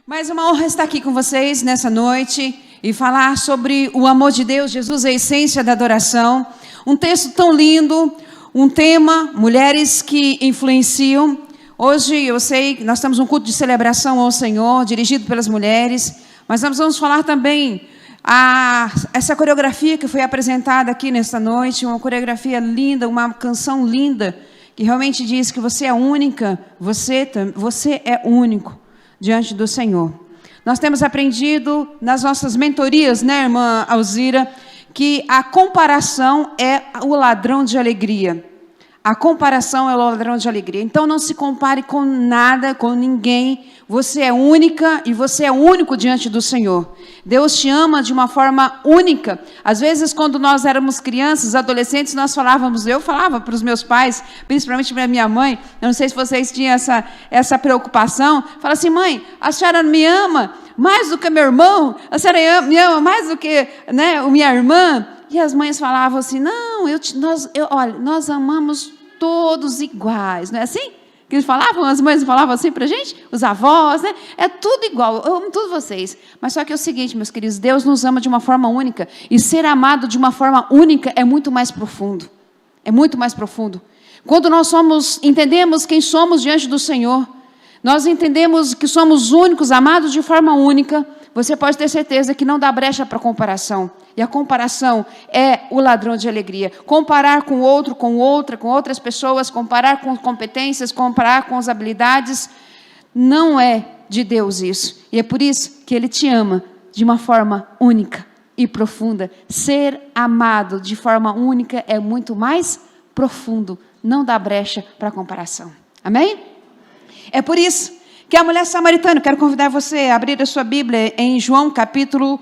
Mais uma honra estar aqui com vocês nessa noite e falar sobre o amor de Deus. Jesus é a essência da adoração. Um texto tão lindo, um tema, mulheres que influenciam. Hoje eu sei que nós temos um culto de celebração ao Senhor, dirigido pelas mulheres, mas nós vamos falar também essa coreografia que foi apresentada aqui nesta noite, uma coreografia linda, uma canção linda, que realmente diz que você é única, você é único diante do Senhor. Nós temos aprendido nas nossas mentorias, né, irmã Alzira, que a comparação é o ladrão de alegria. A comparação é o ladrão de alegria. Então não se compare com nada, com ninguém. Você é única e você é único diante do Senhor. Deus te ama de uma forma única. Às vezes, quando nós éramos crianças, adolescentes, eu falava para os meus pais, principalmente para a minha mãe, eu não sei se vocês tinham essa preocupação, fala assim: mãe, a senhora me ama mais do que meu irmão? A senhora me ama mais do que, né, minha irmã? E as mães falavam assim: não, olha, nós amamos todos iguais, não é assim? Que eles falavam, as mães falavam assim para a gente, os avós, né? É tudo igual, eu amo todos vocês. Mas só que é o seguinte, meus queridos, Deus nos ama de uma forma única, e ser amado de uma forma única é muito mais profundo. É muito mais profundo. Quando nós entendemos quem somos diante do Senhor, nós entendemos que somos únicos, amados de forma única, você pode ter certeza que não dá brecha para comparação. E a comparação é o ladrão de alegria. Comparar com outro, com outra, com outras pessoas, comparar com competências, comparar com as habilidades, não é de Deus isso. E é por isso que Ele te ama de uma forma única e profunda. Ser amado de forma única é muito mais profundo. Não dá brecha para comparação. Amém? É por isso que a mulher samaritana, quero convidar você a abrir a sua Bíblia em João capítulo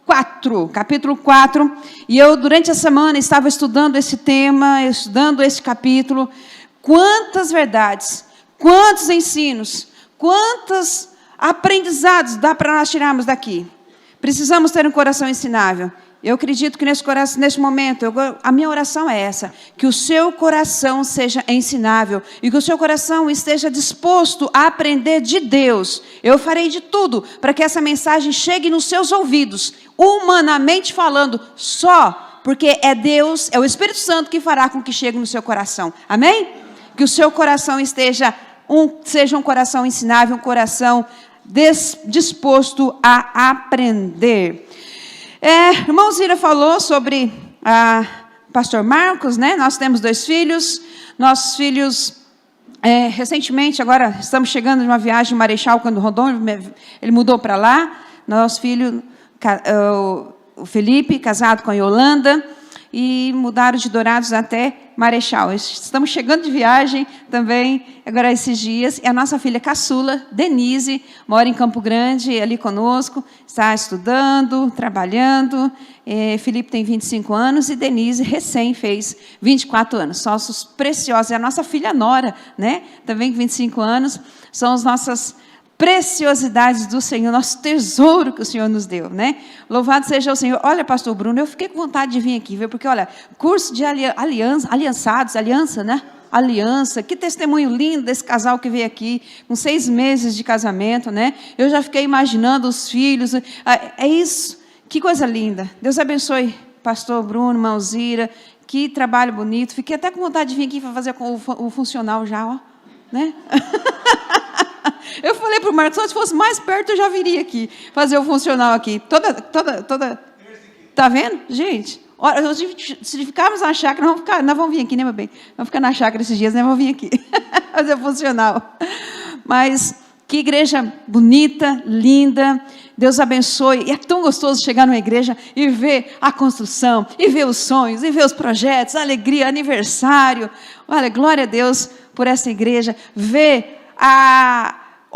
4, e eu durante a semana estava estudando esse tema, estudando esse capítulo. Quantas verdades, quantos ensinos, quantos aprendizados dá para nós tirarmos daqui. Precisamos ter um coração ensinável. Eu acredito que nesse momento, a minha oração é essa, que o seu coração seja ensinável e que o seu coração esteja disposto a aprender de Deus. Eu farei de tudo para que essa mensagem chegue nos seus ouvidos, humanamente falando, só porque é Deus, é o Espírito Santo que fará com que chegue no seu coração. Amém? Que o seu coração seja um coração ensinável, um coração disposto a aprender. Irmã Zira falou sobre pastor Marcos, né? Nós temos 2 filhos. Nossos filhos, recentemente, agora estamos chegando de uma viagem em Marechal, quando Rondon, ele mudou para lá. Nosso filho, o Felipe, casado com a Yolanda, e mudaram de Dourados até Marechal. Estamos chegando de viagem também, agora esses dias, e a nossa filha caçula, Denise, mora em Campo Grande, ali conosco, está estudando, trabalhando. Felipe tem 25 anos e Denise recém fez 24 anos. Sócios preciosos, é a nossa filha Nora, né? Também 25 anos, são as nossas preciosidades do Senhor, nosso tesouro que o Senhor nos deu, né? Louvado seja o Senhor. Olha, pastor Bruno, eu fiquei com vontade de vir aqui, viu? Porque, olha, curso de aliança, né? Aliança, que testemunho lindo desse casal que veio aqui, com 6 meses de casamento, né? Eu já fiquei imaginando os filhos, é isso, que coisa linda. Deus abençoe pastor Bruno, irmã Alzira, que trabalho bonito. Fiquei até com vontade de vir aqui para fazer o funcional já, ó, né? Eu falei para o Marcos, se fosse mais perto, eu já viria aqui, fazer o funcional aqui. Toda. Tá vendo? Gente, se ficarmos na chácara, nós vamos vir aqui, né, meu bem? Vamos ficar na chácara esses dias, né? Vamos vir aqui, fazer o funcional. Mas que igreja bonita, linda. Deus abençoe. E é tão gostoso chegar numa igreja e ver a construção, e ver os sonhos, e ver os projetos, a alegria, aniversário. Olha, glória a Deus por essa igreja.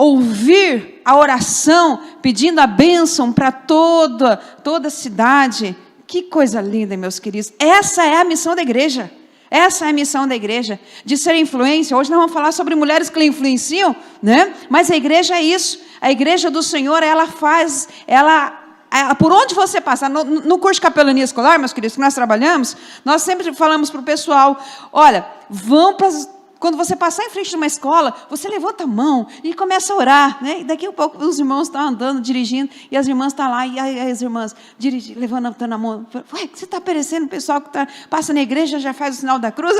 Ouvir a oração, pedindo a bênção para toda a cidade. Que coisa linda, meus queridos. Essa é a missão da igreja. Essa é a missão da igreja, de ser influência. Hoje nós vamos falar sobre mulheres que influenciam, né? Mas a igreja é isso. A igreja do Senhor, por onde você passar, no curso de capelania escolar, meus queridos, que nós trabalhamos, nós sempre falamos para o pessoal, olha, vão para Quando você passar em frente de uma escola, você levanta a mão e começa a orar, né? E daqui a pouco os irmãos estão andando, dirigindo, e as irmãs estão lá, e as irmãs levantando a mão. Ué, você está parecendo o pessoal que passa na igreja, já faz o sinal da cruz,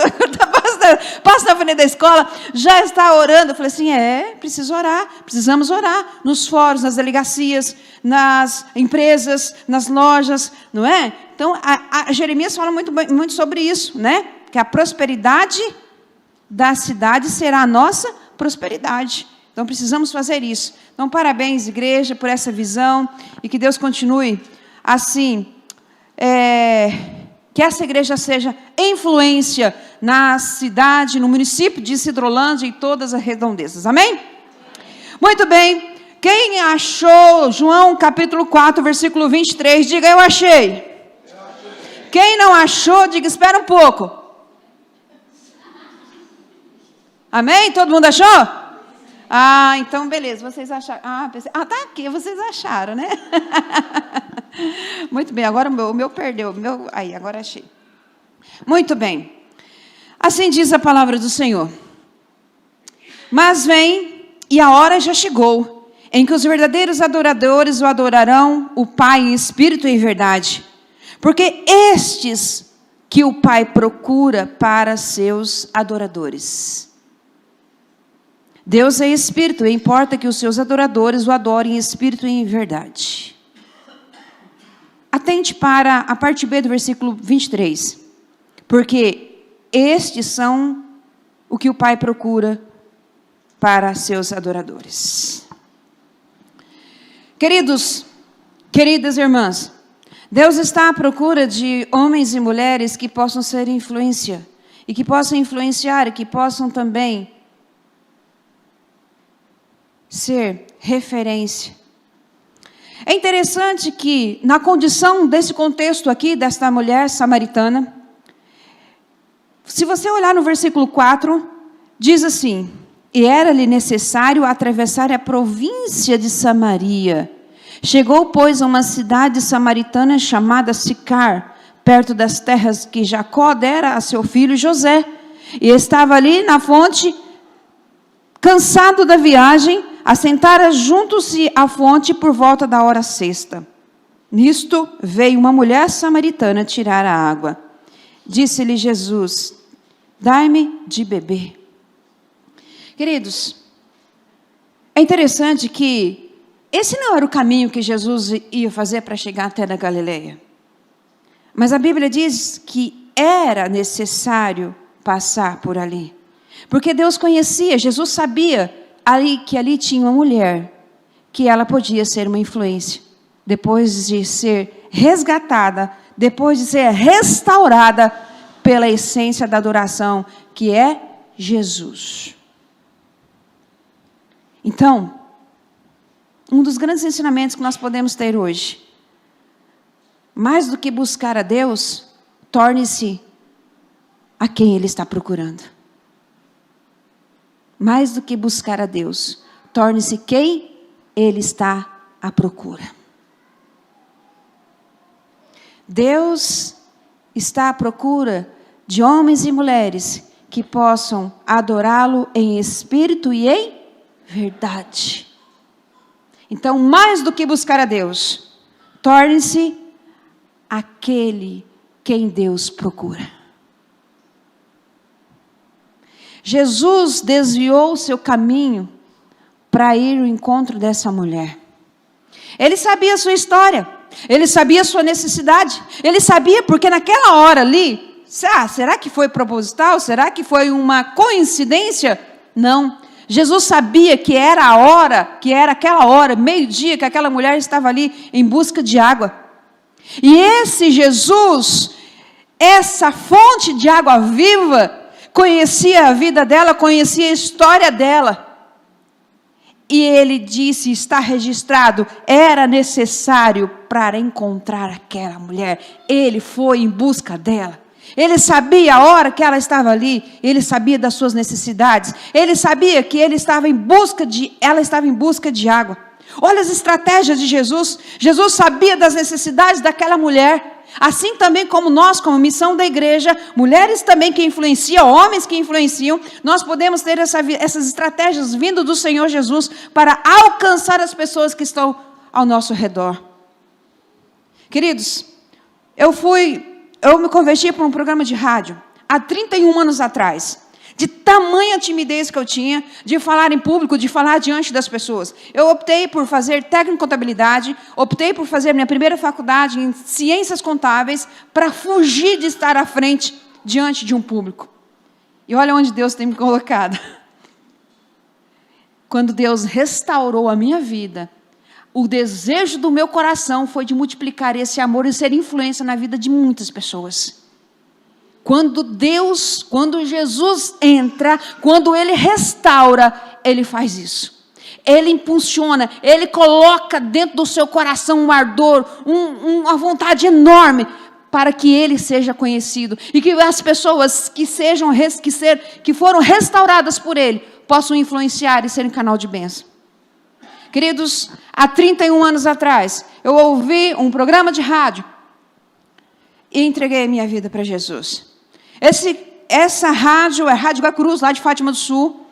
passa na frente da escola, já está orando. Eu falei assim, preciso orar, precisamos orar nos fóruns, nas delegacias, nas empresas, nas lojas, não é? Então, a Jeremias fala muito sobre isso, né? Que a prosperidade da cidade será a nossa prosperidade. Então, precisamos fazer isso. Então, parabéns, igreja, por essa visão, e que Deus continue assim, que essa igreja seja influência na cidade, no município de Sidrolândia e todas as redondezas. Amém? Muito bem. Quem achou João capítulo 4, versículo 23, diga, eu achei. Quem não achou, diga, espera um pouco. Amém? Todo mundo achou? Então beleza, vocês acharam. Tá aqui, vocês acharam, né? Muito bem, agora o meu perdeu. Agora achei. Muito bem. Assim diz a palavra do Senhor. Mas vem, e a hora já chegou, em que os verdadeiros adoradores o adorarão, o Pai em espírito e em verdade. Porque estes que o Pai procura para seus adoradores. Deus é espírito, e importa que os seus adoradores o adorem em espírito e em verdade. Atente para a parte B do versículo 23. Porque estes são o que o Pai procura para seus adoradores. Queridos, queridas irmãs, Deus está à procura de homens e mulheres que possam ser influência, e que possam influenciar, e que possam também ser referência. É interessante que, na condição desse contexto aqui, desta mulher samaritana, se você olhar no versículo 4, diz assim, e era-lhe necessário atravessar a província de Samaria. Chegou, pois, a uma cidade samaritana chamada Sicar, perto das terras que Jacó dera a seu filho José. E estava ali na fonte, cansado da viagem, assentara junto-se à fonte por volta da hora sexta. Nisto veio uma mulher samaritana tirar a água. Disse-lhe Jesus, dai-me de beber. Queridos, é interessante que esse não era o caminho que Jesus ia fazer para chegar até na Galileia. Mas a Bíblia diz que era necessário passar por ali. Porque Deus conhecia, Jesus sabia que ali tinha uma mulher, que ela podia ser uma influência. Depois de ser resgatada, depois de ser restaurada pela essência da adoração, que é Jesus. Então, um dos grandes ensinamentos que nós podemos ter hoje, mais do que buscar a Deus, torne-se a quem Ele está procurando. Mais do que buscar a Deus, torne-se quem Ele está à procura. Deus está à procura de homens e mulheres que possam adorá-lo em espírito e em verdade. Então, mais do que buscar a Deus, torne-se aquele quem Deus procura. Jesus desviou seu caminho para ir ao encontro dessa mulher. Ele sabia a sua história, ele sabia a sua necessidade, ele sabia porque naquela hora ali, será que foi proposital? Será que foi uma coincidência? Não. Jesus sabia que era a hora, que era aquela hora, meio-dia, que aquela mulher estava ali em busca de água. E esse Jesus, essa fonte de água viva, conhecia a vida dela, conhecia a história dela. E ele disse, está registrado, era necessário para encontrar aquela mulher. Ele foi em busca dela. Ele sabia a hora que ela estava ali, ele sabia das suas necessidades, ele sabia que ela estava em busca de água. Olha as estratégias de Jesus. Jesus sabia das necessidades daquela mulher. Assim também como nós, como missão da igreja, mulheres também que influenciam, homens que influenciam, nós podemos ter essas estratégias vindo do Senhor Jesus para alcançar as pessoas que estão ao nosso redor. Queridos, eu me converti para um programa de rádio há 31 anos atrás. De tamanha timidez que eu tinha de falar em público, de falar diante das pessoas. Eu optei por fazer técnico em contabilidade, optei por fazer minha primeira faculdade em ciências contábeis para fugir de estar à frente diante de um público. E olha onde Deus tem me colocado. Quando Deus restaurou a minha vida, o desejo do meu coração foi de multiplicar esse amor e ser influência na vida de muitas pessoas. Quando Jesus entra, quando Ele restaura, Ele faz isso. Ele impulsiona, Ele coloca dentro do seu coração um ardor, uma vontade enorme para que Ele seja conhecido. E que as pessoas que foram restauradas por Ele, possam influenciar e serem canal de bênção. Queridos, há 31 anos atrás, eu ouvi um programa de rádio e entreguei a minha vida para Jesus. Essa rádio é a Rádio Gacurus, lá de Fátima do Sul.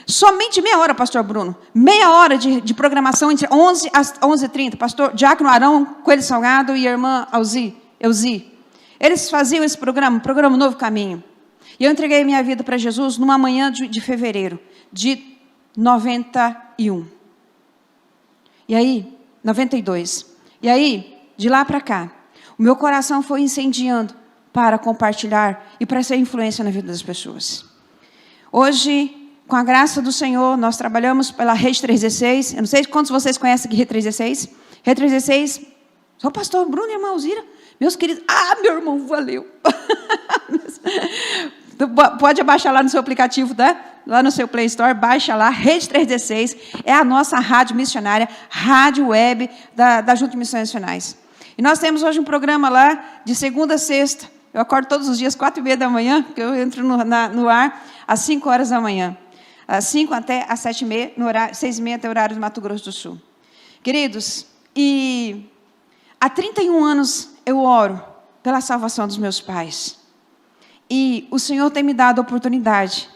Somente meia hora, pastor Bruno. Meia hora de programação entre 11 às 11h30. Pastor Diácono Arão Coelho Salgado e a irmã Elzi. Eles faziam esse programa Novo Caminho. E eu entreguei minha vida para Jesus numa manhã de fevereiro de 91. E aí, 92. E aí, de lá para cá, o meu coração foi incendiando para compartilhar e para ser influência na vida das pessoas. Hoje, com a graça do Senhor, nós trabalhamos pela Rede 316. Eu não sei quantos de vocês conhecem aqui Rede 316. Rede 316, só o pastor Bruno e a irmã Alzira. Meus queridos, meu irmão, valeu. Pode abaixar lá no seu aplicativo, tá? Lá no seu Play Store, baixa lá, Rede 316. É a nossa rádio missionária, rádio web da Junta de Missões Nacionais. E nós temos hoje um programa lá, de segunda a sexta. Eu acordo todos os dias, 4h30 da manhã, porque eu entro no ar às 5 horas da manhã. Às 5 até às 7h30, 6h30 até o horário do Mato Grosso do Sul. Queridos, e há 31 anos eu oro pela salvação dos meus pais. E o Senhor tem me dado a oportunidade.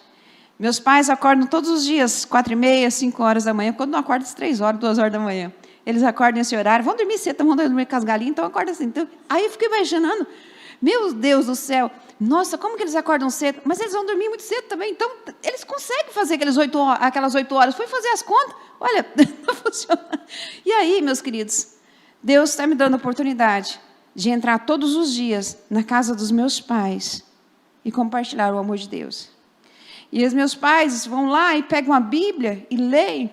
Meus pais acordam todos os dias, 4h30, 5 horas da manhã. Quando não acordam, às 3 horas, 2 horas da manhã. Eles acordam nesse horário, vão dormir cedo, vão dormir com as galinhas, então acorda assim. Então, aí eu fiquei imaginando, meu Deus do céu, nossa, como que eles acordam cedo? Mas eles vão dormir muito cedo também, então eles conseguem fazer aquelas 8 horas. Fui fazer as contas, olha, não funciona. E aí, meus queridos, Deus está me dando a oportunidade de entrar todos os dias na casa dos meus pais e compartilhar o amor de Deus. E os meus pais vão lá e pegam a Bíblia e leem.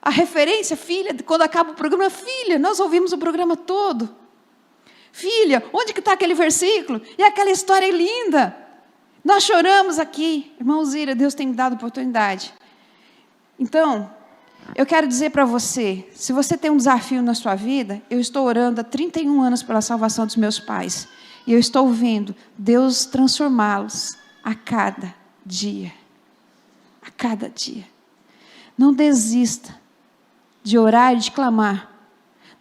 A referência, filha, quando acaba o programa, filha, nós ouvimos o programa todo. Filha, onde que está aquele versículo? E aquela história é linda. Nós choramos aqui. Irmãozira, Deus tem me dado oportunidade. Então, eu quero dizer para você, se você tem um desafio na sua vida, eu estou orando há 31 anos pela salvação dos meus pais. E eu estou vendo Deus transformá-los a cada dia. A cada dia. Não desista de orar e de clamar.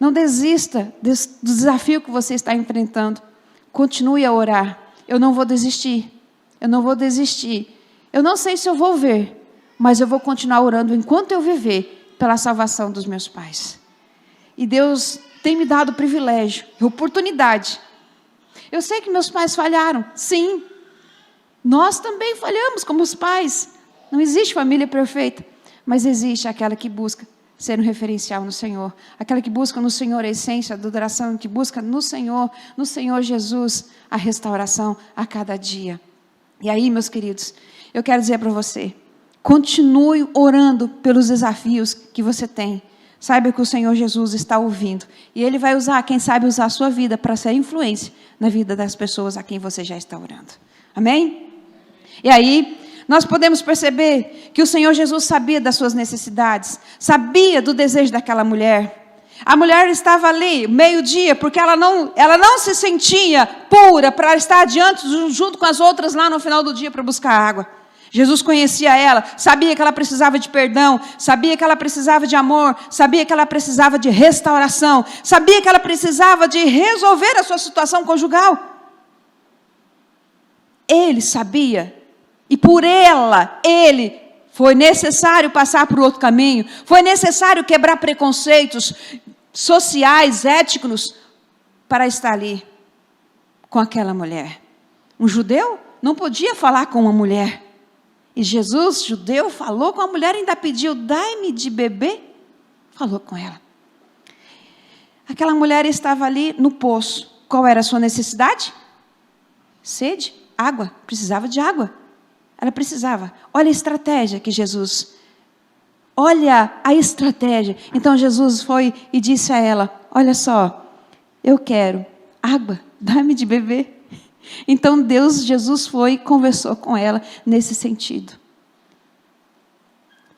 Não desista do desafio que você está enfrentando. Continue a orar. Eu não vou desistir. Eu não vou desistir. Eu não sei se eu vou ver, mas eu vou continuar orando enquanto eu viver pela salvação dos meus pais. E Deus tem me dado o privilégio, a oportunidade. Eu sei que meus pais falharam. Sim. Nós também falhamos como os pais. Não existe família perfeita, mas existe aquela que busca ser um referencial no Senhor. Aquela que busca no Senhor a essência da adoração, que busca no Senhor Jesus, a restauração a cada dia. E aí, meus queridos, eu quero dizer para você, continue orando pelos desafios que você tem. Saiba que o Senhor Jesus está ouvindo. E Ele vai usar, quem sabe, usar a sua vida para ser influência na vida das pessoas a quem você já está orando. Amém? E aí, nós podemos perceber que o Senhor Jesus sabia das suas necessidades, sabia do desejo daquela mulher. A mulher estava ali, meio-dia, porque ela não se sentia pura para estar adiante, junto com as outras lá no final do dia para buscar água. Jesus conhecia ela, sabia que ela precisava de perdão, sabia que ela precisava de amor, sabia que ela precisava de restauração, sabia que ela precisava de resolver a sua situação conjugal. Ele sabia, e por ele foi necessário passar por outro caminho, foi necessário quebrar preconceitos sociais, éticos, para estar ali com aquela mulher. Um judeu não podia falar com uma mulher. E Jesus, judeu, falou com a mulher e ainda pediu, dai-me de beber. Falou com ela. Aquela mulher estava ali no poço. Qual era a sua necessidade? Sede, água. Precisava de água. Ela precisava. Olha a estratégia que Jesus... Olha a estratégia. Então Jesus foi e disse a ela, olha só, eu quero água, dá-me de beber. Então Jesus foi e conversou com ela nesse sentido.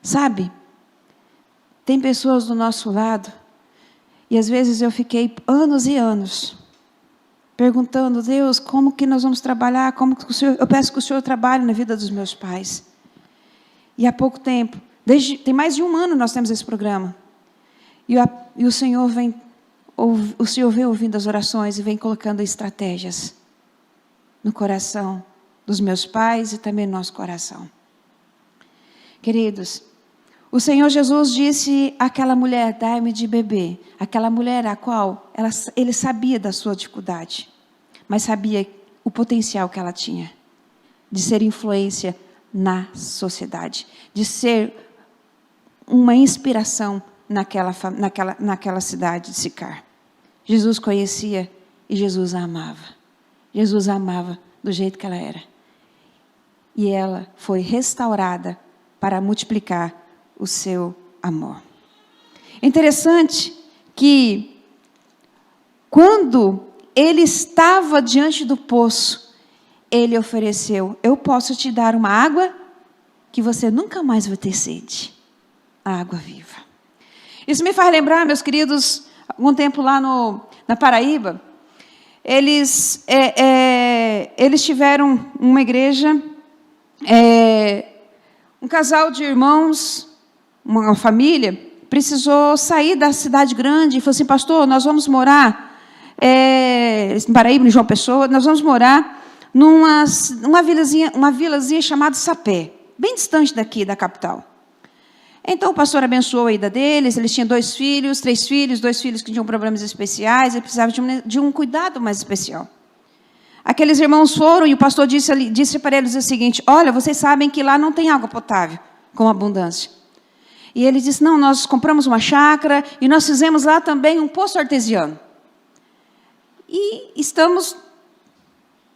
Sabe, tem pessoas do nosso lado, e às vezes eu fiquei anos e anos, perguntando, Deus, como que nós vamos trabalhar, como que eu peço que o Senhor trabalhe na vida dos meus pais. E há pouco tempo, tem mais de 1 ano nós temos esse programa, e o Senhor vem ouvindo as orações e vem colocando estratégias no coração dos meus pais e também no nosso coração. Queridos, o Senhor Jesus disse àquela mulher, dai-me de beber. Aquela mulher a qual ele sabia da sua dificuldade, mas sabia o potencial que ela tinha de ser influência na sociedade, de ser uma inspiração naquela cidade de Sicar. Jesus conhecia e Jesus a amava. Jesus a amava do jeito que ela era. E ela foi restaurada para multiplicar o seu amor. É interessante que, quando ele estava diante do poço, ele ofereceu, eu posso te dar uma água que você nunca mais vai ter sede. A água viva. Isso me faz lembrar, meus queridos, algum tempo lá na Paraíba, eles tiveram uma igreja, um casal de irmãos, uma família, precisou sair da cidade grande e falou assim, pastor, nós vamos morar, em Paraíba, em João Pessoa, nós vamos morar numa vilazinha chamada Sapé, bem distante daqui, da capital. Então, o pastor abençoou a ida deles, eles tinham 2 filhos, 3 filhos, 2 filhos que tinham problemas especiais, e precisavam de um cuidado mais especial. Aqueles irmãos foram e o pastor disse para eles o seguinte, olha, vocês sabem que lá não tem água potável com abundância. E ele disse, não, nós compramos uma chácara e nós fizemos lá também um poço artesiano. E estamos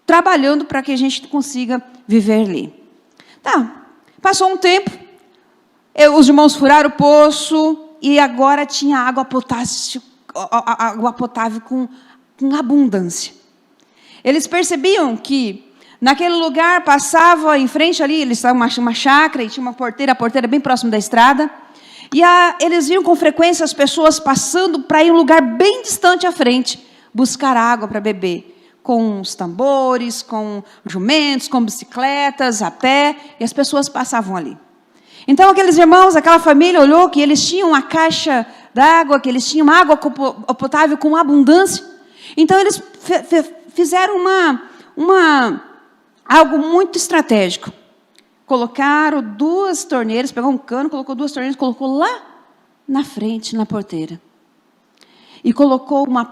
trabalhando para que a gente consiga viver ali. Tá, passou um tempo, os irmãos furaram o poço e agora tinha água potável com abundância. Eles percebiam que naquele lugar passava em frente ali, eles estavam uma chácara e tinha uma porteira, a porteira bem próximo da estrada. E eles viam com frequência as pessoas passando para ir um lugar bem distante à frente, buscar água para beber. Com os tambores, com jumentos, com bicicletas, a pé, e as pessoas passavam ali. Então aqueles irmãos, aquela família olhou que eles tinham uma caixa d'água, que eles tinham água potável com abundância. Então eles fizeram algo muito estratégico. Colocaram 2 torneiras, pegou um cano, colocou 2 torneiras, colocou lá na frente, na porteira. E colocou uma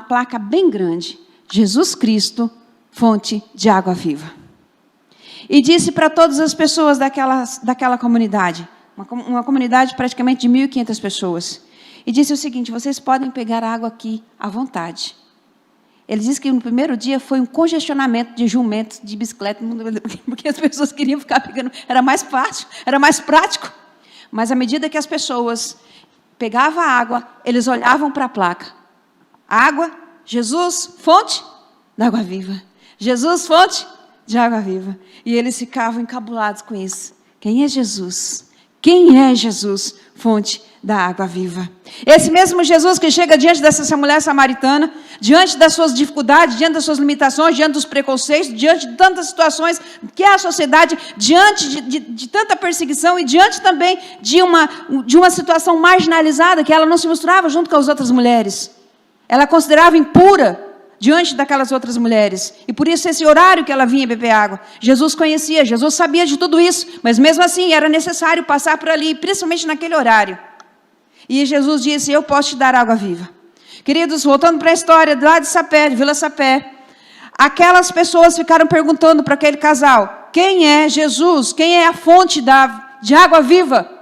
placa bem grande, Jesus Cristo, fonte de água viva. E disse para todas as pessoas daquela comunidade, uma comunidade praticamente de 1.500 pessoas, e disse o seguinte, vocês podem pegar água aqui à vontade. Ele disse que no primeiro dia foi um congestionamento de jumentos, de bicicleta, porque as pessoas queriam ficar pegando, era mais fácil, era mais prático. Mas à medida que as pessoas pegavam a água, eles olhavam para a placa. Água, Jesus, fonte de água viva. Jesus, fonte de água viva. E eles ficavam encabulados com isso. Quem é Jesus? Quem é Jesus? Fonte da água viva. Esse mesmo Jesus que chega diante dessa mulher samaritana, diante das suas dificuldades, diante das suas limitações, diante dos preconceitos, diante de tantas situações que é a sociedade, diante de tanta perseguição e diante também de uma situação marginalizada, que ela não se misturava junto com as outras mulheres. Ela considerava impura diante daquelas outras mulheres. E por isso esse horário que ela vinha beber água. Jesus conhecia, Jesus sabia de tudo isso, mas mesmo assim era necessário passar por ali, principalmente naquele horário. E Jesus disse, eu posso te dar água viva. Queridos, voltando para a história lá de Sapé, de Vila Sapé, aquelas pessoas ficaram perguntando para aquele casal, quem é Jesus? Quem é a fonte de água viva?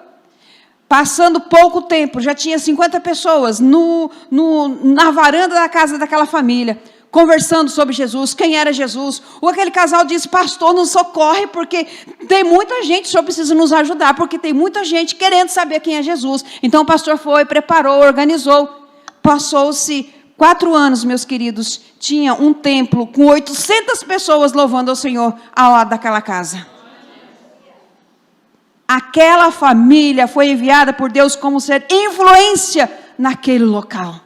Passando pouco tempo, já tinha 50 pessoas na varanda da casa daquela família, conversando sobre Jesus, quem era Jesus. Ou aquele casal disse, pastor, nos socorre, porque tem muita gente, o senhor precisa nos ajudar, porque tem muita gente querendo saber quem é Jesus. Então o pastor foi, preparou, organizou. Passou-se 4 anos, meus queridos, tinha um templo com 800 pessoas louvando ao Senhor ao lado daquela casa. Aquela família foi enviada por Deus como ser influência naquele local.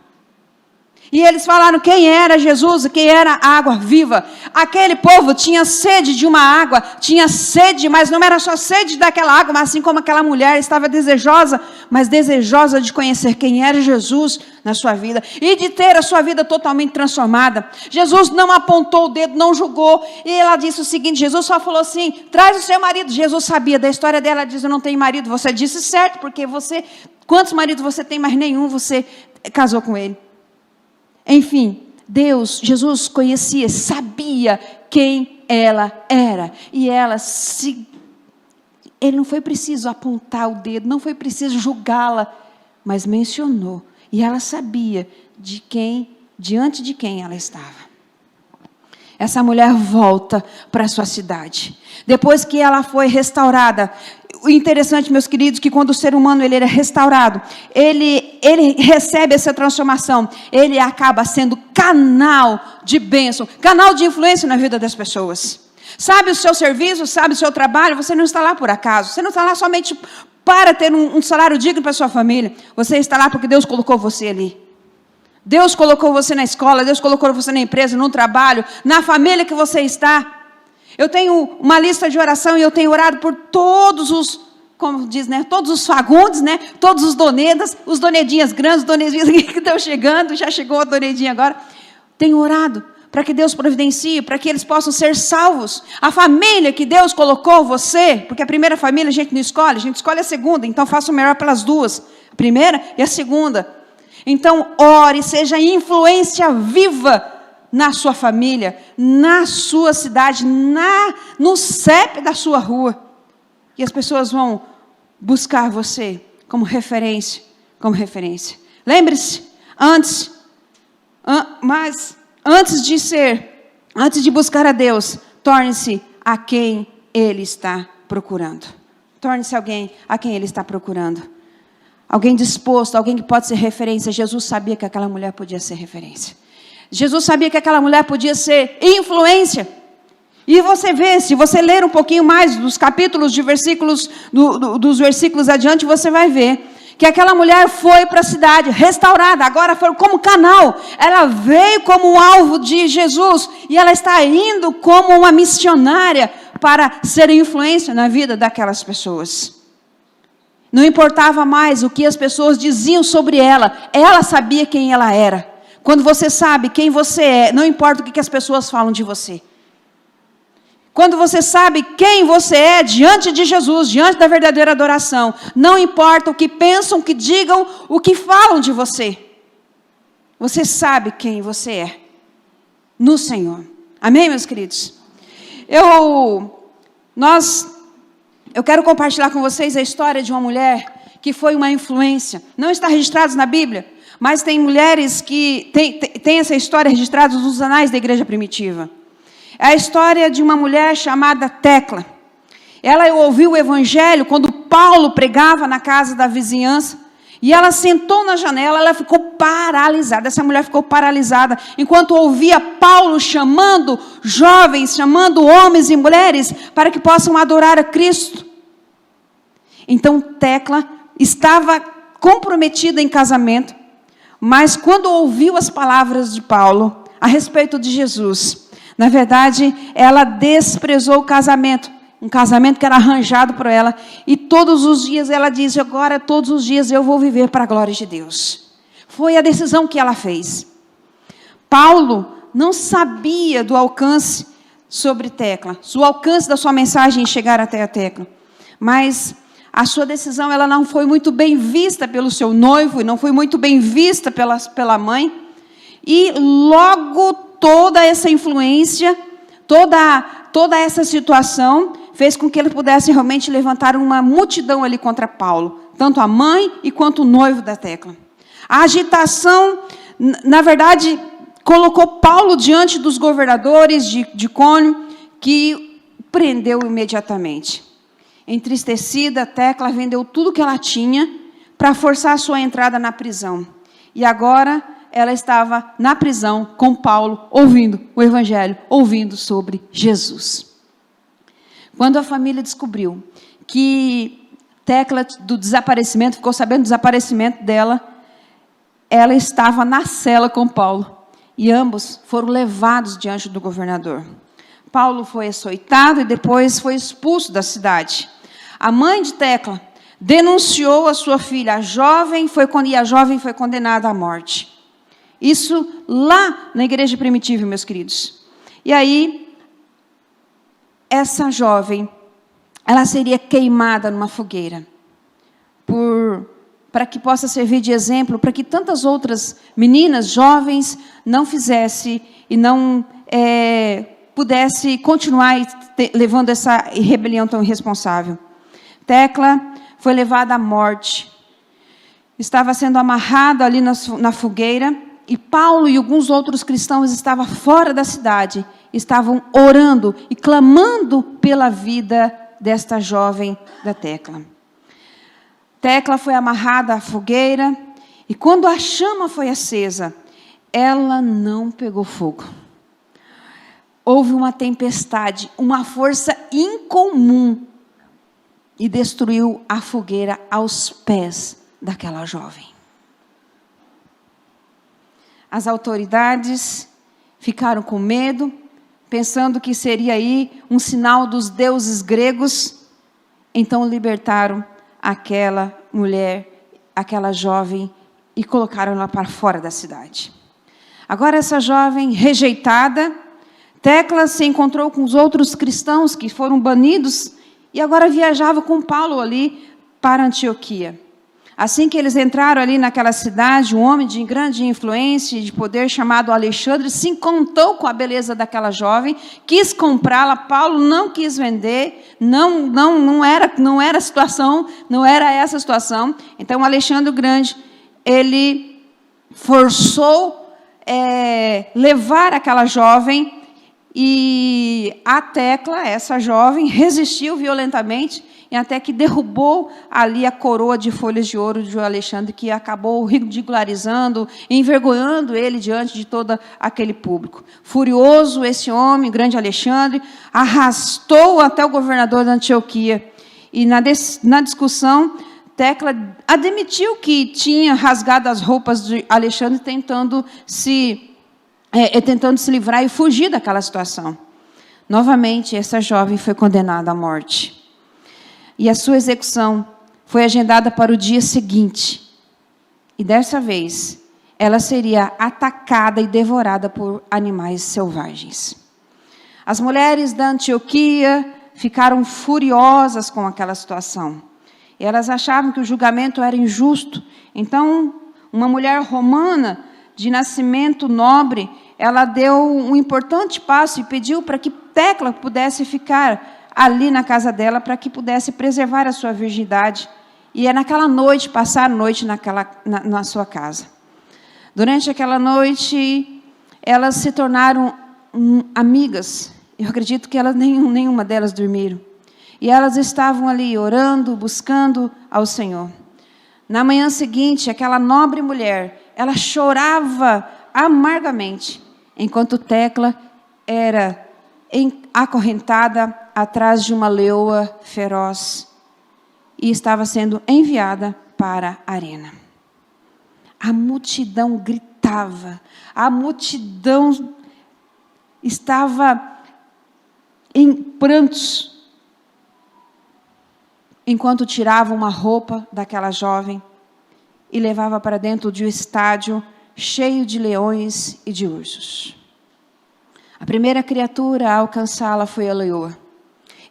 E eles falaram quem era Jesus, quem era a água viva. Aquele povo tinha sede de uma água, tinha sede, mas não era só sede daquela água, mas assim como aquela mulher estava desejosa, mas desejosa de conhecer quem era Jesus na sua vida e de ter a sua vida totalmente transformada. Jesus não apontou o dedo, não julgou, e ela disse o seguinte, Jesus só falou assim, traz o seu marido. Jesus sabia da história dela, diz, eu não tenho marido. Você disse certo, porque quantos maridos você tem, mas nenhum você casou com ele. Enfim, Jesus conhecia, sabia quem ela era. E ele não foi preciso apontar o dedo, não foi preciso julgá-la, mas mencionou. E ela sabia diante de quem ela estava. Essa mulher volta para a sua cidade. Depois que ela foi restaurada, o interessante, meus queridos, que quando o ser humano ele é restaurado, ele recebe essa transformação, ele acaba sendo canal de bênção, canal de influência na vida das pessoas. Sabe o seu serviço, sabe o seu trabalho, você não está lá por acaso, você não está lá somente para ter um salário digno para a sua família, você está lá porque Deus colocou você ali. Deus colocou você na escola, Deus colocou você na empresa, no trabalho, na família que você está. Eu tenho uma lista de oração e eu tenho orado por todos os, como diz, né, todos os Fagundes, né, todos os Donedas, os Donedinhas grandes, os Donedinhas que estão chegando, já chegou a Donedinha agora. Tenho orado para que Deus providencie, para que eles possam ser salvos. A família que Deus colocou você, porque a primeira família a gente não escolhe, a gente escolhe a segunda, então faça o melhor pelas duas, a primeira e a segunda. Então ore, seja influência viva na sua família, na sua cidade, no CEP da sua rua. E as pessoas vão buscar você como referência, Lembre-se, antes de buscar a Deus, torne-se a quem Ele está procurando. Torne-se alguém a quem Ele está procurando. Alguém disposto, alguém que pode ser referência. Jesus sabia que aquela mulher podia ser referência. Jesus sabia que aquela mulher podia ser influência. E você vê, se você ler um pouquinho mais dos capítulos de versículos, dos versículos adiante, você vai ver que aquela mulher foi para a cidade restaurada, agora foi como canal. Ela veio como um alvo de Jesus e ela está indo como uma missionária para ser influência na vida daquelas pessoas. Não importava mais o que as pessoas diziam sobre ela, ela sabia quem ela era. Quando você sabe quem você é, não importa o que as pessoas falam de você. Quando você sabe quem você é diante de Jesus, diante da verdadeira adoração, não importa o que pensam, o que digam, o que falam de você. Você sabe quem você é no Senhor. Amém, meus queridos? Eu quero compartilhar com vocês a história de uma mulher que foi uma influência. Não está registrado na Bíblia, mas tem mulheres que têm essa história registrada nos anais da igreja primitiva. É a história de uma mulher chamada Tecla. Ela ouviu o evangelho quando Paulo pregava na casa da vizinhança. E ela sentou na janela, ela ficou paralisada. Essa mulher ficou paralisada enquanto ouvia Paulo chamando jovens, chamando homens e mulheres para que possam adorar a Cristo. Então Tecla estava comprometida em casamento, mas quando ouviu as palavras de Paulo a respeito de Jesus, na verdade, ela desprezou o casamento, um casamento que era arranjado por ela, e todos os dias ela diz: agora todos os dias eu vou viver para a glória de Deus. Foi a decisão que ela fez. Paulo não sabia do alcance sobre Tecla, do alcance da sua mensagem chegar até a Tecla, mas a sua decisão ela não foi muito bem vista pelo seu noivo, e não foi muito bem vista pela mãe, e logo toda essa influência, toda essa situação fez com que ele pudesse realmente levantar uma multidão ali contra Paulo, tanto a mãe e quanto o noivo da Tecla. A agitação, na verdade, colocou Paulo diante dos governadores de Icônio, que prendeu imediatamente. Entristecida, Tecla vendeu tudo que ela tinha para forçar a sua entrada na prisão. E agora ela estava na prisão com Paulo, ouvindo o Evangelho, ouvindo sobre Jesus. Quando a família descobriu que Tecla do desaparecimento, ficou sabendo do desaparecimento dela, ela estava na cela com Paulo. E ambos foram levados diante do governador. Paulo foi açoitado e depois foi expulso da cidade. A mãe de Tecla denunciou a sua filha, a jovem foi condenada à morte. Isso lá na igreja primitiva, meus queridos. E aí, essa jovem, ela seria queimada numa fogueira, para que possa servir de exemplo, para que tantas outras meninas, jovens, não fizessem e não pudesse continuar levando essa rebelião tão irresponsável. Tecla foi levada à morte. Estava sendo amarrado ali na fogueira, e Paulo e alguns outros cristãos estavam fora da cidade, estavam orando e clamando pela vida desta jovem da Tecla. Tecla foi amarrada à fogueira, e quando a chama foi acesa, ela não pegou fogo. Houve uma tempestade, uma força incomum, e destruiu a fogueira aos pés daquela jovem. As autoridades ficaram com medo, pensando que seria aí um sinal dos deuses gregos, então libertaram aquela mulher, aquela jovem, e colocaram-na para fora da cidade. Agora essa jovem rejeitada, Tecla se encontrou com os outros cristãos que foram banidos, e agora viajava com Paulo ali para Antioquia. Assim que eles entraram ali naquela cidade, um homem de grande influência e de poder chamado Alexandre se encantou com a beleza daquela jovem, quis comprá-la. Paulo não quis vender, não era a situação, não era essa a situação. Então Alexandre o Grande, ele forçou levar aquela jovem, e a Tecla, essa jovem, resistiu violentamente, e até que derrubou ali a coroa de folhas de ouro de Alexandre, que acabou ridicularizando, envergonhando ele diante de todo aquele público. Furioso, esse homem, grande Alexandre, arrastou até o governador da Antioquia. E na discussão, Tecla admitiu que tinha rasgado as roupas de Alexandre, tentando se livrar e fugir daquela situação. Novamente, essa jovem foi condenada à morte. E a sua execução foi agendada para o dia seguinte. E dessa vez, ela seria atacada e devorada por animais selvagens. As mulheres da Antioquia ficaram furiosas com aquela situação. E elas achavam que o julgamento era injusto. Então, uma mulher romana de nascimento nobre, ela deu um importante passo e pediu para que Tecla pudesse ficar ali na casa dela, para que pudesse preservar a sua virgindade. E naquela noite, passar a noite na sua casa. Durante aquela noite, elas se tornaram amigas. Eu acredito que nenhuma delas dormiram. E elas estavam ali orando, buscando ao Senhor. Na manhã seguinte, aquela nobre mulher, ela chorava amargamente, enquanto Tecla era acorrentada atrás de uma leoa feroz. e estava sendo enviada para a arena. A multidão gritava, a multidão estava em prantos, enquanto tirava uma roupa daquela jovem e levava para dentro de um estádio cheio de leões e de ursos. A primeira criatura a alcançá-la foi a leoa.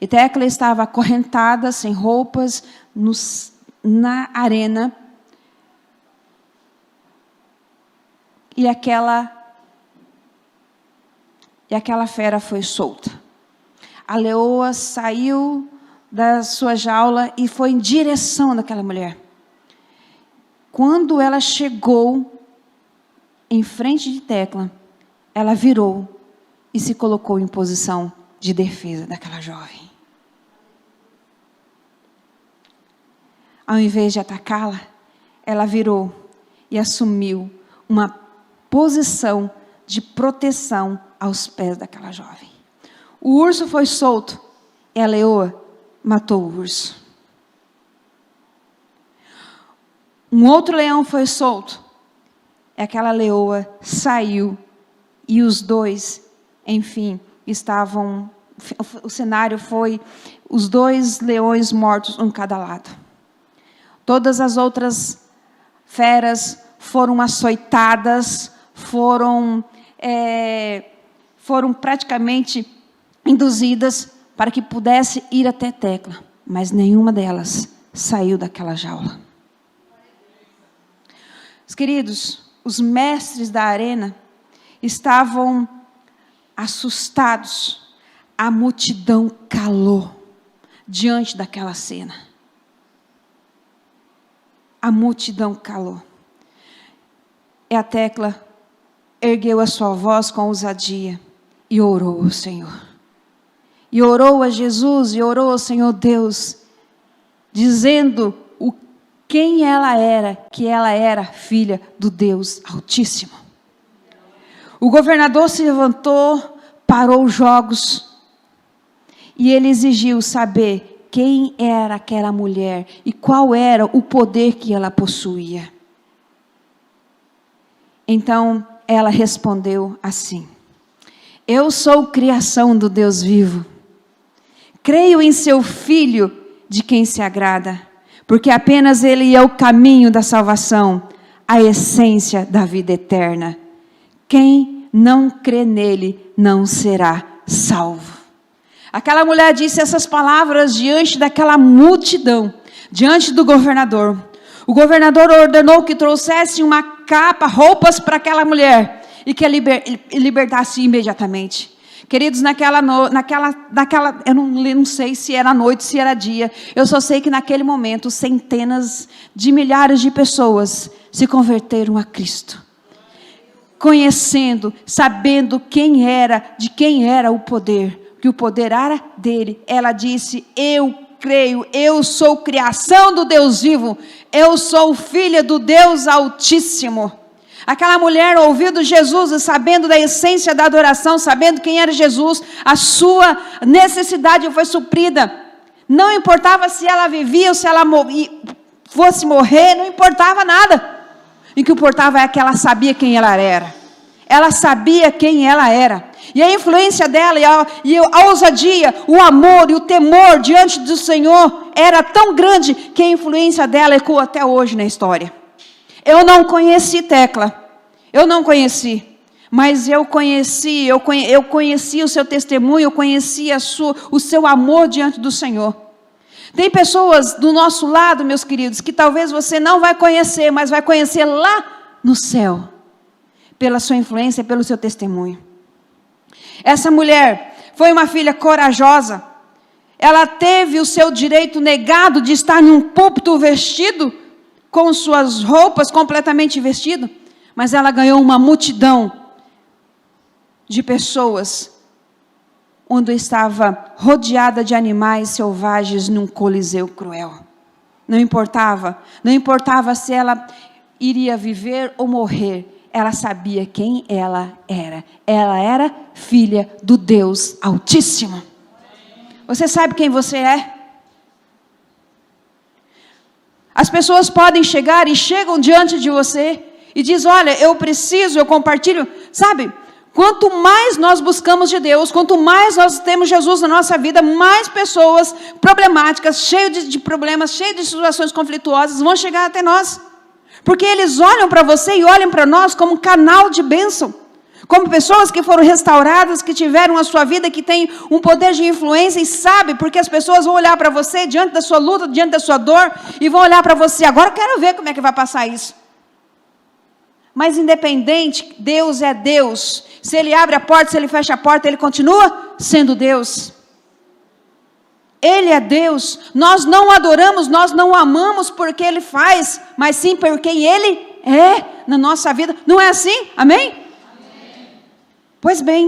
E Tecla estava acorrentada, sem roupas, na arena. E aquela fera foi solta. A leoa saiu da sua jaula e foi em direção daquela mulher. Quando ela chegou em frente de Tecla, ela virou e se colocou em posição de defesa daquela jovem. Ao invés de atacá-la, ela virou e assumiu uma posição de proteção aos pés daquela jovem. O urso foi solto e a leoa matou o urso. Um outro leão foi solto e aquela leoa saiu e os dois, enfim, estavam... O cenário foi os dois leões mortos, um cada lado. Todas as outras feras foram açoitadas, foram praticamente induzidas para que pudesse ir até Tecla, mas nenhuma delas saiu daquela jaula. Os queridos, os mestres da arena estavam assustados. A multidão calou diante daquela cena. A multidão calou. E a Tecla ergueu a sua voz com ousadia e orou ao Senhor. E orou a Jesus e orou ao Senhor Deus, dizendo quem ela era, que ela era filha do Deus Altíssimo. O governador se levantou, parou os jogos, e ele exigiu saber quem era aquela mulher e qual era o poder que ela possuía. Então, ela respondeu assim: eu sou criação do Deus vivo. Creio em seu Filho, de quem se agrada, porque apenas Ele é o caminho da salvação, a essência da vida eterna. Quem não crê nele não será salvo. Aquela mulher disse essas palavras diante daquela multidão, diante do governador. O governador ordenou que trouxesse uma capa, roupas para aquela mulher e que a libertasse imediatamente. Queridos, eu não sei se era noite, se era dia. Eu só sei que naquele momento centenas de milhares de pessoas se converteram a Cristo. Conhecendo, sabendo de quem era o poder, que o poder era dele. Ela disse: eu creio, eu sou criação do Deus vivo, eu sou filha do Deus Altíssimo. Aquela mulher, ouvindo Jesus e sabendo da essência da adoração, sabendo quem era Jesus, a sua necessidade foi suprida. Não importava se ela vivia ou se ela fosse morrer, não importava nada. O que importava é que ela sabia quem ela era. Ela sabia quem ela era. E a influência dela e a ousadia, o amor e o temor diante do Senhor era tão grande que a influência dela ecoa até hoje na história. Eu não conheci Tecla, eu não conheci, mas eu conheci o seu testemunho, eu conheci o seu amor diante do Senhor. Tem pessoas do nosso lado, meus queridos, que talvez você não vai conhecer, mas vai conhecer lá no céu, pela sua influência, pelo seu testemunho. Essa mulher foi uma filha corajosa, ela teve o seu direito negado de estar em um púlpito vestido, com suas roupas completamente vestido, mas ela ganhou uma multidão de pessoas, onde estava rodeada de animais selvagens num coliseu cruel. Não importava se ela iria viver ou morrer, ela sabia quem ela era filha do Deus Altíssimo. Você sabe quem você é? As pessoas podem chegar e chegam diante de você e diz: olha, eu preciso, eu compartilho. Sabe, quanto mais nós buscamos de Deus, quanto mais nós temos Jesus na nossa vida, mais pessoas problemáticas, cheias de problemas, cheias de situações conflituosas, vão chegar até nós. Porque eles olham para você e olham para nós como canal de bênção. Como pessoas que foram restauradas, que tiveram a sua vida, que têm um poder de influência, e sabe, porque as pessoas vão olhar para você diante da sua luta, diante da sua dor, e vão olhar para você: agora eu quero ver como é que vai passar isso. Mas independente, Deus é Deus. Se Ele abre a porta, se Ele fecha a porta, Ele continua sendo Deus. Ele é Deus. Nós não adoramos, nós não amamos porque Ele faz, mas sim por quem Ele é na nossa vida. Não é assim? Amém? Pois bem,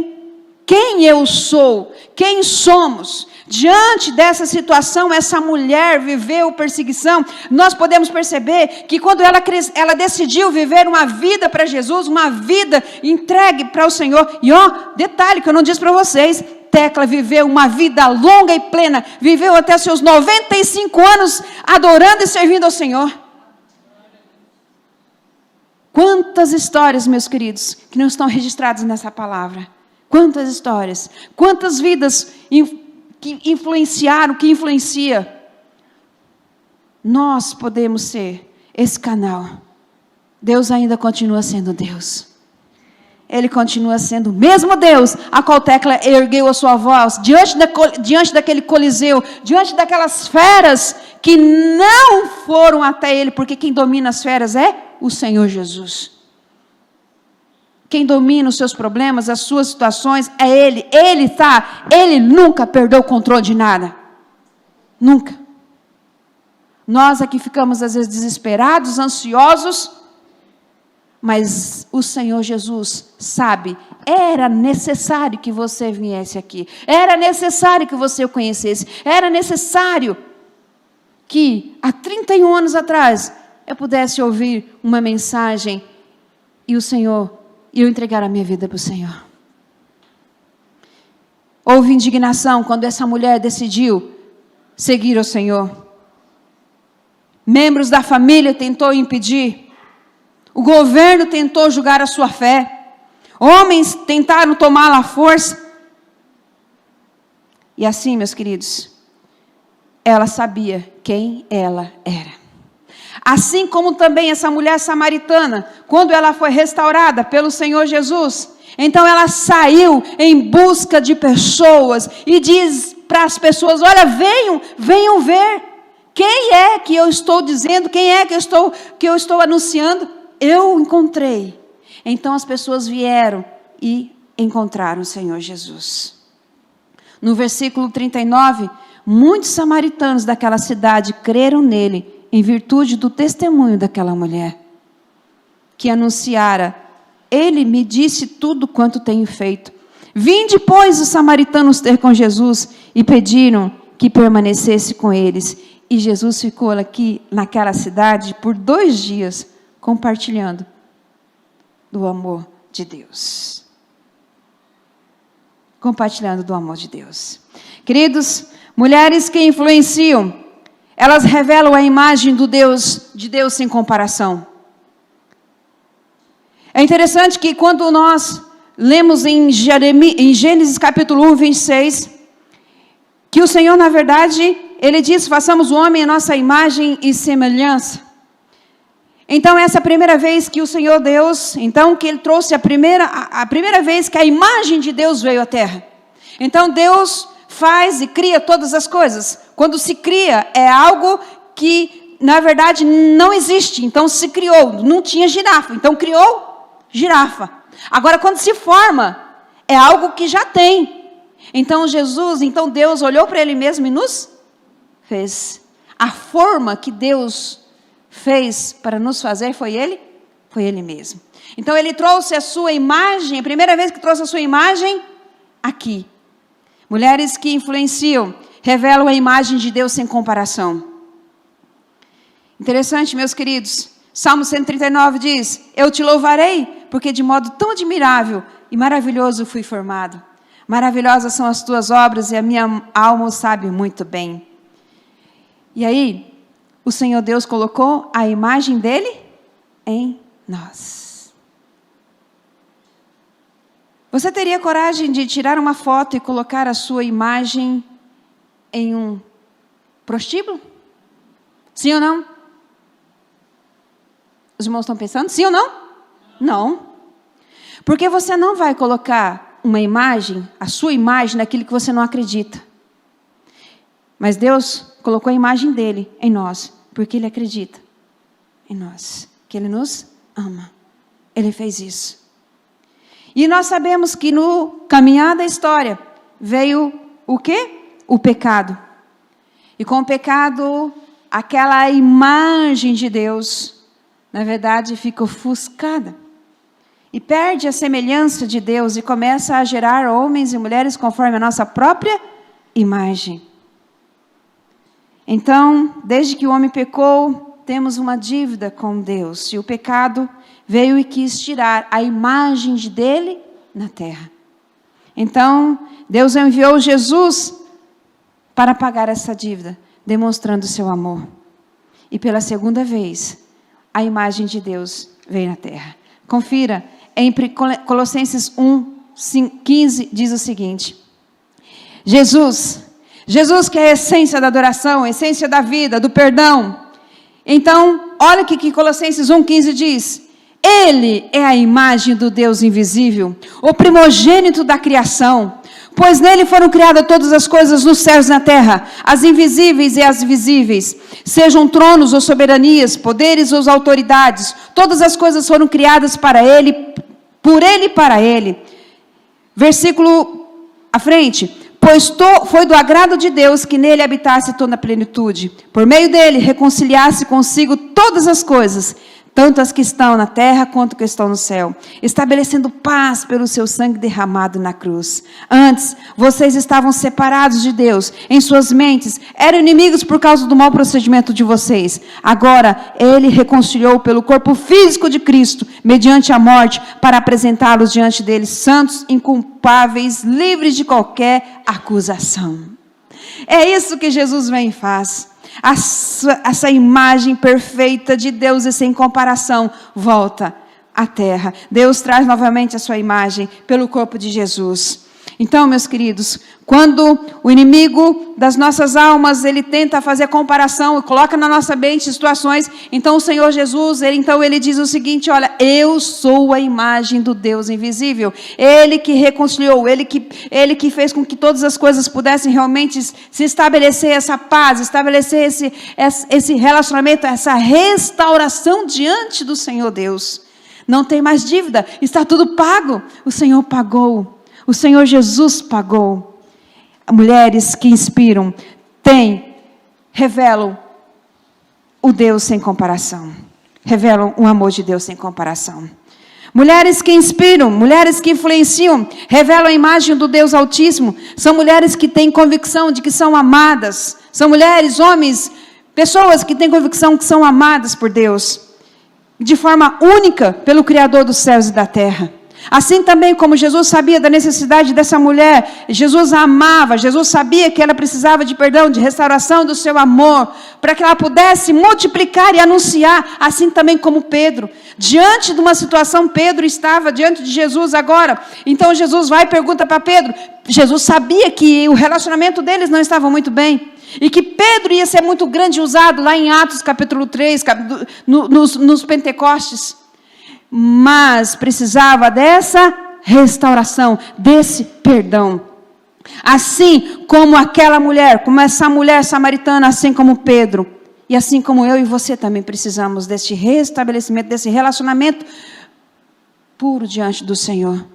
quem eu sou, quem somos, diante dessa situação, essa mulher viveu perseguição. Nós podemos perceber que quando ela decidiu viver uma vida para Jesus, uma vida entregue para o Senhor, e detalhe que eu não disse para vocês, Tecla viveu uma vida longa e plena, viveu até seus 95 anos adorando e servindo ao Senhor. Quantas histórias, meus queridos, que não estão registradas nessa palavra. Quantas histórias, quantas vidas que influenciaram, que influencia. Nós podemos ser esse canal. Deus ainda continua sendo Deus. Ele continua sendo o mesmo Deus a qual Tecla ergueu a sua voz diante daquele coliseu, diante daquelas feras que não foram até ele, porque quem domina as feras é o Senhor Jesus. Quem domina os seus problemas, as suas situações, é Ele. Ele nunca perdeu o controle de nada. Nunca. Nós aqui ficamos às vezes desesperados, ansiosos, mas o Senhor Jesus sabe, era necessário que você viesse aqui. Era necessário que você o conhecesse. Era necessário que há 31 anos atrás eu pudesse ouvir uma mensagem e eu entregar a minha vida para o Senhor. Houve indignação quando essa mulher decidiu seguir o Senhor. Membros da família tentou impedir. O governo tentou julgar a sua fé. Homens tentaram tomá-la à força. E assim, meus queridos, ela sabia quem ela era. Assim como também essa mulher samaritana, quando ela foi restaurada pelo Senhor Jesus, então ela saiu em busca de pessoas e diz para as pessoas: olha, venham ver, quem é que eu estou dizendo, quem é que eu estou anunciando? Eu encontrei. Então as pessoas vieram e encontraram o Senhor Jesus. No versículo 39, muitos samaritanos daquela cidade creram nele, em virtude do testemunho daquela mulher, que anunciara: ele me disse tudo quanto tenho feito. Vinde, pois, os samaritanos ter com Jesus, e pediram que permanecesse com eles. E Jesus ficou aqui, naquela cidade, por 2 dias, compartilhando do amor de Deus. Compartilhando do amor de Deus. Queridos, mulheres que influenciam, elas revelam a imagem de Deus sem comparação. É interessante que quando nós lemos em Gênesis capítulo 1, 26, que o Senhor, na verdade, Ele diz: façamos o homem a nossa imagem e semelhança. Então, essa é a primeira vez que o Senhor Deus, então, que Ele trouxe a primeira vez que a imagem de Deus veio à terra. Então, Deus faz e cria todas as coisas. Quando se cria, é algo que, na verdade, não existe. Então, se criou, não tinha girafa. Então, criou girafa. Agora, quando se forma, é algo que já tem. Então, Deus olhou para Ele mesmo e nos fez. A forma que Deus fez para nos fazer foi Ele mesmo. Então, Ele trouxe a sua imagem, a primeira vez que trouxe a sua imagem, aqui. Mulheres que influenciam, revelam a imagem de Deus sem comparação. Interessante, meus queridos. Salmo 139 diz: eu te louvarei, porque de modo tão admirável e maravilhoso fui formado. Maravilhosas são as tuas obras e a minha alma o sabe muito bem. E aí, o o Senhor Deus colocou a imagem dele em nós. Você teria coragem de tirar uma foto e colocar a sua imagem em um prostíbulo? Sim ou não? Os irmãos estão pensando? Sim ou não? Não. Porque você não vai colocar uma imagem, a sua imagem, naquilo que você não acredita. Mas Deus colocou a imagem dele em nós, porque Ele acredita em nós, que Ele nos ama. Ele fez isso. E nós sabemos que no caminhar da história veio o quê? O pecado. E com o pecado, aquela imagem de Deus, na verdade, fica ofuscada. E perde a semelhança de Deus e começa a gerar homens e mulheres conforme a nossa própria imagem. Então, desde que o homem pecou, temos uma dívida com Deus. E o pecado veio e quis tirar a imagem dele na terra. Então, Deus enviou Jesus para pagar essa dívida, demonstrando seu amor. E pela segunda vez, a imagem de Deus veio na terra. Confira, em Colossenses 1:15 diz o seguinte: Jesus que é a essência da adoração, a essência da vida, do perdão. Então, olha o que Colossenses 1:15 diz: Ele é a imagem do Deus invisível, o primogênito da criação, pois nele foram criadas todas as coisas nos céus e na terra, as invisíveis e as visíveis, sejam tronos ou soberanias, poderes ou autoridades, todas as coisas foram criadas para ele, por ele e para ele. Versículo à frente: pois foi do agrado de Deus que nele habitasse toda a plenitude, por meio dele reconciliasse consigo todas as coisas, tanto as que estão na terra quanto as que estão no céu, estabelecendo paz pelo seu sangue derramado na cruz. Antes, vocês estavam separados de Deus, em suas mentes, eram inimigos por causa do mau procedimento de vocês. Agora, Ele reconciliou pelo corpo físico de Cristo, mediante a morte, para apresentá-los diante dele, santos, inculpáveis, livres de qualquer acusação. É isso que Jesus vem e faz. Essa imagem perfeita de Deus e sem comparação volta à terra. Deus traz novamente a sua imagem pelo corpo de Jesus. Então, meus queridos, quando o inimigo das nossas almas, ele tenta fazer comparação e coloca na nossa mente situações, então o Senhor Jesus, ele diz o seguinte: olha, eu sou a imagem do Deus invisível. Ele que reconciliou, ele que fez com que todas as coisas pudessem realmente se estabelecer essa paz, estabelecer esse relacionamento, essa restauração diante do Senhor Deus. Não tem mais dívida, está tudo pago. O Senhor pagou. O Senhor Jesus pagou. Mulheres que inspiram, revelam o Deus sem comparação. Revelam o amor de Deus sem comparação. Mulheres que inspiram, mulheres que influenciam, revelam a imagem do Deus Altíssimo. São mulheres que têm convicção de que são amadas. São mulheres, homens, pessoas que têm convicção que são amadas por Deus. De forma única pelo Criador dos céus e da terra. Assim também como Jesus sabia da necessidade dessa mulher, Jesus a amava, Jesus sabia que ela precisava de perdão, de restauração do seu amor, para que ela pudesse multiplicar e anunciar, assim também como Pedro. Diante de uma situação, Pedro estava diante de Jesus agora, então Jesus vai e pergunta para Pedro. Jesus sabia que o relacionamento deles não estava muito bem, e que Pedro ia ser muito grande usado lá em Atos capítulo 3, nos Pentecostes. Mas precisava dessa restauração, desse perdão. Assim como aquela mulher, como essa mulher samaritana, assim como Pedro, e assim como eu e você também precisamos desse restabelecimento, desse relacionamento puro diante do Senhor.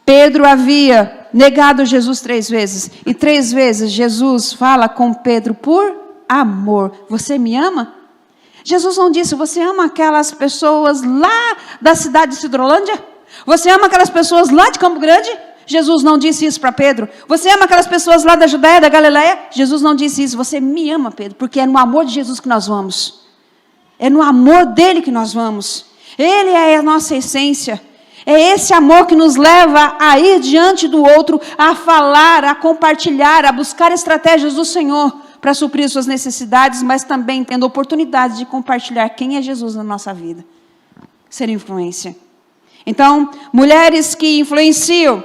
Pedro havia negado Jesus 3 vezes, e 3 vezes Jesus fala com Pedro por amor. Você me ama? Jesus não disse: você ama aquelas pessoas lá da cidade de Sidrolândia? Você ama aquelas pessoas lá de Campo Grande? Jesus não disse isso para Pedro. Você ama aquelas pessoas lá da Judéia, da Galileia? Jesus não disse isso. Você me ama, Pedro, porque é no amor de Jesus que nós vamos. É no amor dele que nós vamos. Ele é a nossa essência. É esse amor que nos leva a ir diante do outro, a falar, a compartilhar, a buscar estratégias do Senhor. para suprir suas necessidades, mas também tendo oportunidade de compartilhar quem é Jesus na nossa vida. Ser influência. Então, mulheres que influenciam,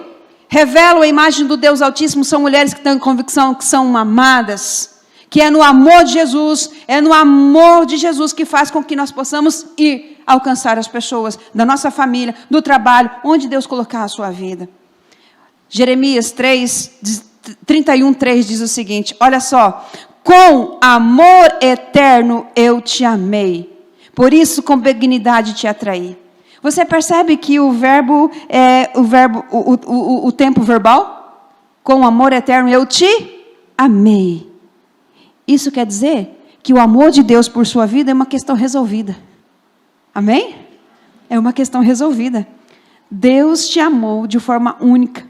revelam a imagem do Deus Altíssimo, são mulheres que têm convicção que são amadas, que é no amor de Jesus, é no amor de Jesus que faz com que nós possamos ir alcançar as pessoas da nossa família, do trabalho, onde Deus colocar a sua vida. Jeremias 31:3 diz o seguinte, olha só, com amor eterno eu te amei, por isso com benignidade te atraí. Você percebe que o verbo é o tempo verbal? Com amor eterno eu te amei. Isso quer dizer que o amor de Deus por sua vida é uma questão resolvida. Amém? É uma questão resolvida. Deus te amou de forma única.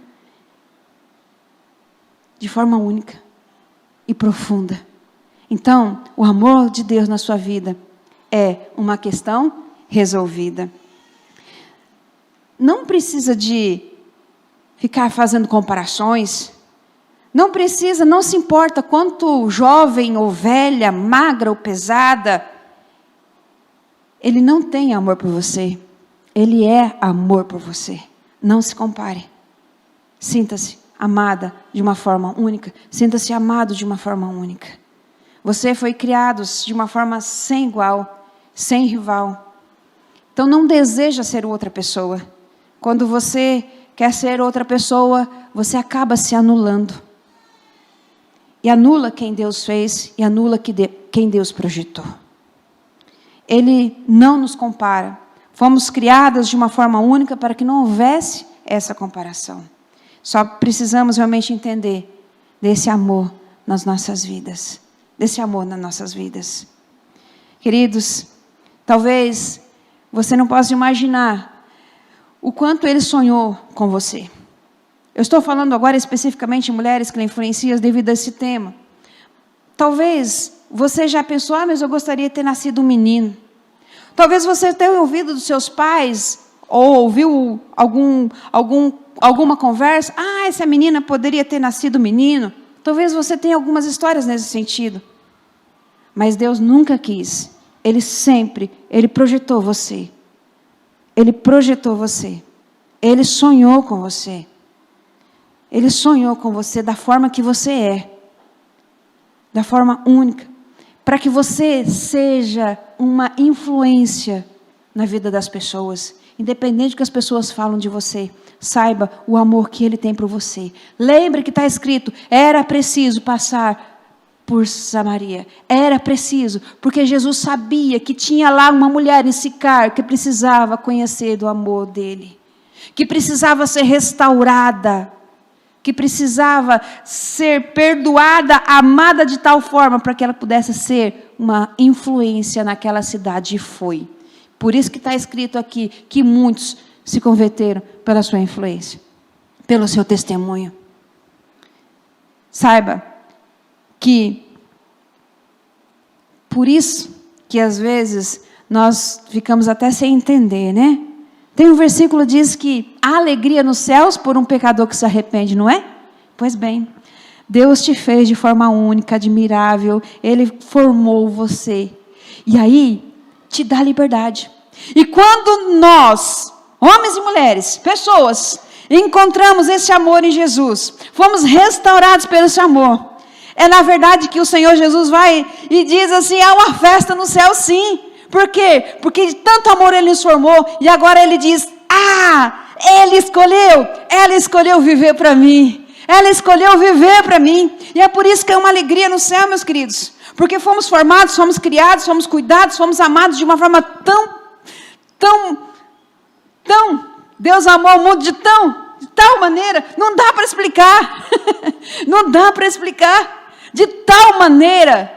De forma única e profunda. Então, o amor de Deus na sua vida é uma questão resolvida. Não precisa de ficar fazendo comparações. Não precisa, não se importa quanto jovem ou velha, magra ou pesada. Ele não tem amor por você. Ele é amor por você. Não se compare. Sinta-se amada de uma forma única. Sinta-se amado de uma forma única. Você foi criado de uma forma sem igual, sem rival. Então não deseja ser outra pessoa. Quando você quer ser outra pessoa, você acaba se anulando. E anula quem Deus fez e anula quem Deus projetou. Ele não nos compara. Fomos criadas de uma forma única para que não houvesse essa comparação. Só precisamos realmente entender desse amor nas nossas vidas. Desse amor nas nossas vidas. Queridos, talvez você não possa imaginar o quanto ele sonhou com você. Eu estou falando agora especificamente de mulheres que influenciam devido a esse tema. Talvez você já pensou, mas eu gostaria de ter nascido um menino. Talvez você tenha ouvido dos seus pais, ou ouviu alguma conversa, essa menina poderia ter nascido menino. Talvez você tenha algumas histórias nesse sentido. Mas Deus nunca quis. Ele projetou você. Ele projetou você. Ele sonhou com você. Ele sonhou com você da forma que você é. Da forma única. Para que você seja uma influência na vida das pessoas. Independente do que as pessoas falam de você. Saiba o amor que Ele tem por você. Lembre que está escrito, era preciso passar por Samaria. Era preciso, porque Jesus sabia que tinha lá uma mulher em Sicar que precisava conhecer do amor dele. Que precisava ser restaurada. Que precisava ser perdoada, amada de tal forma para que ela pudesse ser uma influência naquela cidade. E foi. Por isso que está escrito aqui que muitos se converteram pela sua influência, pelo seu testemunho. Saiba que, por isso que às vezes nós ficamos até sem entender, né? Tem um versículo que diz que há alegria nos céus por um pecador que se arrepende, não é? Pois bem, Deus te fez de forma única, admirável, Ele formou você. E aí, te dá liberdade. E quando nós, homens e mulheres, pessoas, encontramos esse amor em Jesus, fomos restaurados pelo esse amor, é na verdade que o Senhor Jesus vai e diz assim, há uma festa no céu sim. Por quê? Porque de tanto amor Ele nos formou, e agora Ele diz, ela escolheu viver para mim. Ela escolheu viver para mim. E é por isso que é uma alegria no céu, meus queridos. Porque fomos formados, fomos criados, fomos cuidados, fomos amados de uma forma tão, Deus amou o mundo de tal maneira, não dá para explicar. Não dá para explicar. De tal maneira.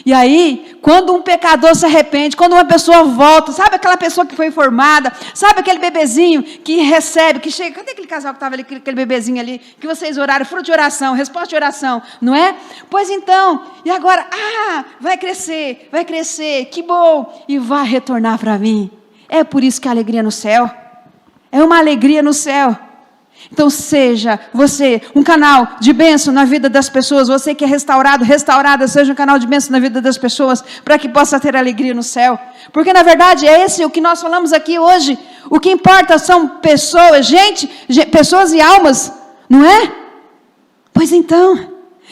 E aí, quando um pecador se arrepende, quando uma pessoa volta, sabe aquela pessoa que foi formada, sabe aquele bebezinho que recebe, que chega, cadê aquele casal que estava ali, aquele bebezinho ali, que vocês oraram, fruto de oração, resposta de oração, não é? Pois então, e agora, vai crescer, que bom, e vai retornar para mim. É por isso que a alegria no céu, é uma alegria no céu. Então seja você um canal de bênção na vida das pessoas. Você que é restaurado, restaurada, seja um canal de bênção na vida das pessoas, para que possa ter alegria no céu. Porque na verdade é esse o que nós falamos aqui hoje. O que importa são pessoas, pessoas e almas, não é? Pois então,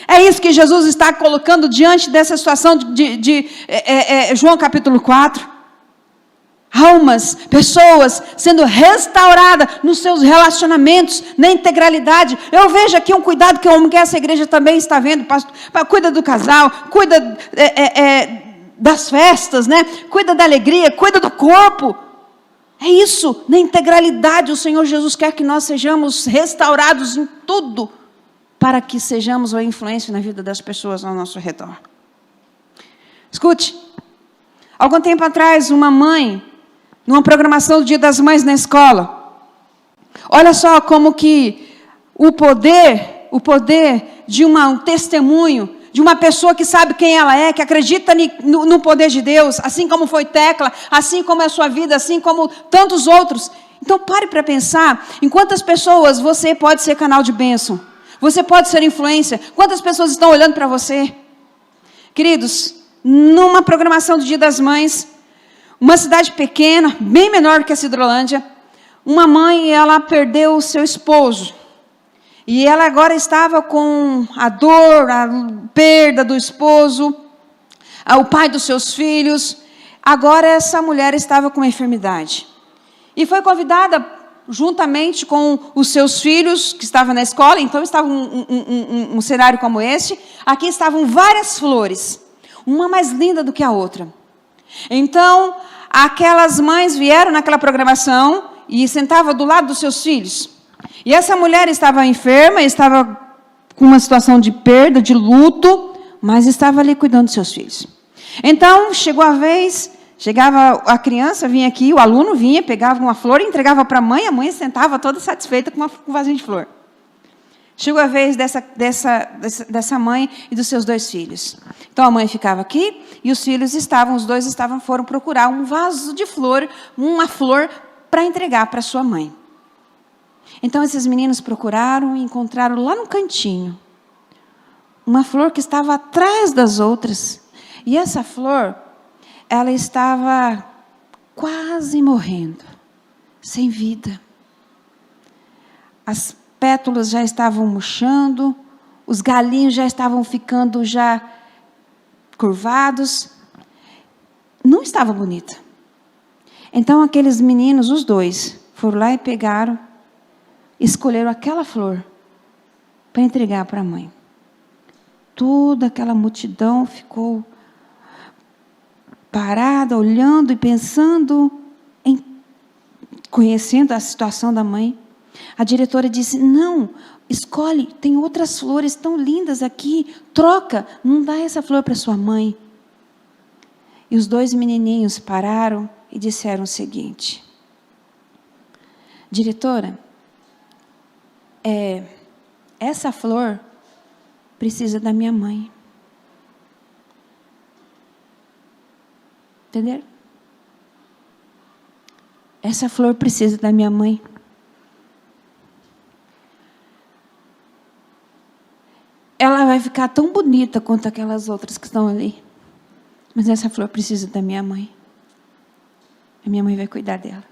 é isso que Jesus está colocando diante dessa situação de João capítulo 4. Almas, pessoas sendo restauradas nos seus relacionamentos, na integralidade. Eu vejo aqui um cuidado que essa igreja também está vendo. Cuida do casal, cuida das festas, né? Cuida da alegria, cuida do corpo. É isso, na integralidade. O Senhor Jesus quer que nós sejamos restaurados em tudo, para que sejamos uma influência na vida das pessoas ao nosso redor. Escute, algum tempo atrás, uma mãe, numa programação do Dia das Mães na escola, olha só como que o poder de um testemunho, de uma pessoa que sabe quem ela é, que acredita no poder de Deus, assim como foi Tecla, assim como é a sua vida, assim como tantos outros. Então pare para pensar, em quantas pessoas você pode ser canal de bênção, você pode ser influência, quantas pessoas estão olhando para você. Queridos, numa programação do Dia das Mães, uma cidade pequena, bem menor que a Cidrolândia, uma mãe, ela perdeu o seu esposo. E ela agora estava com a dor, a perda do esposo, o pai dos seus filhos. Agora essa mulher estava com uma enfermidade. E foi convidada, juntamente com os seus filhos, que estavam na escola. Então estava um cenário como este. Aqui estavam várias flores, uma mais linda do que a outra. Então, aquelas mães vieram naquela programação e sentavam do lado dos seus filhos. E essa mulher estava enferma, estava com uma situação de perda, de luto, mas estava ali cuidando dos seus filhos. Então, chegou a vez, chegava a criança, vinha aqui, o aluno vinha, pegava uma flor e entregava para a mãe sentava toda satisfeita com um vasinho de flor. Chegou a vez dessa mãe e dos seus 2 filhos. Então, a mãe ficava aqui e os filhos foram procurar um vaso de flor, uma flor para entregar para sua mãe. Então, esses meninos procuraram e encontraram lá no cantinho uma flor que estava atrás das outras. E essa flor, ela estava quase morrendo, sem vida. As pétalas já estavam murchando, os galinhos já estavam ficando já curvados. Não estava bonita. Então, aqueles meninos, os 2, foram lá e pegaram, escolheram aquela flor para entregar para a mãe. Toda aquela multidão ficou parada, olhando e pensando, conhecendo a situação da mãe. A diretora disse, não, escolhe, tem outras flores tão lindas aqui, troca, não dá essa flor para sua mãe. E os 2 menininhos pararam e disseram o seguinte, diretora, essa flor precisa da minha mãe. Entenderam? Essa flor precisa da minha mãe. Ela vai ficar tão bonita quanto aquelas outras que estão ali. Mas essa flor precisa da minha mãe. A minha mãe vai cuidar dela.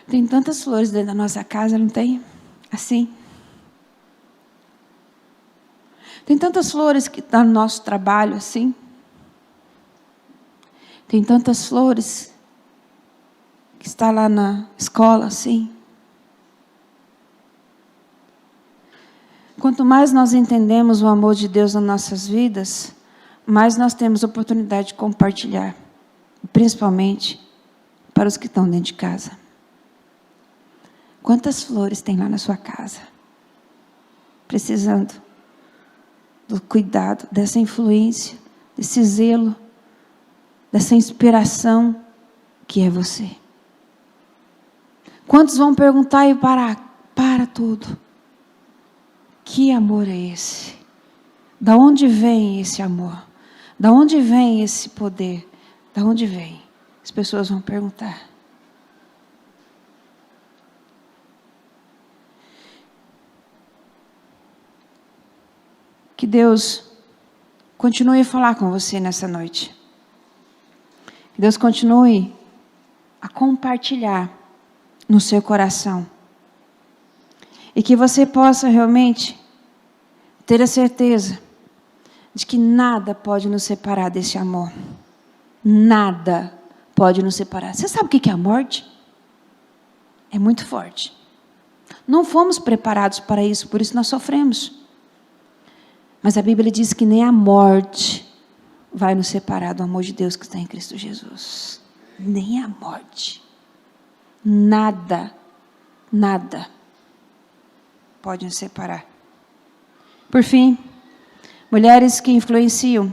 Tem tantas flores dentro da nossa casa, não tem? Assim. Tem tantas flores que estão no nosso trabalho, assim. Tem tantas flores que está lá na escola, assim. Quanto mais nós entendemos o amor de Deus nas nossas vidas, mais nós temos oportunidade de compartilhar, principalmente para os que estão dentro de casa. Quantas flores tem lá na sua casa? Precisando do cuidado, dessa influência, desse zelo, dessa inspiração que é você. Quantos vão perguntar e para tudo? Que amor é esse? Da onde vem esse amor? Da onde vem esse poder? Da onde vem? As pessoas vão perguntar. que Deus continue a falar com você nessa noite. Que Deus continue a compartilhar no seu coração. E que você possa realmente ter a certeza de que nada pode nos separar desse amor. Nada pode nos separar. Você sabe o que é a morte? É muito forte. Não fomos preparados para isso, por isso nós sofremos. Mas a Bíblia diz que nem a morte vai nos separar do amor de Deus que está em Cristo Jesus. Nem a morte. Nada pode nos separar. Por fim, mulheres que influenciam,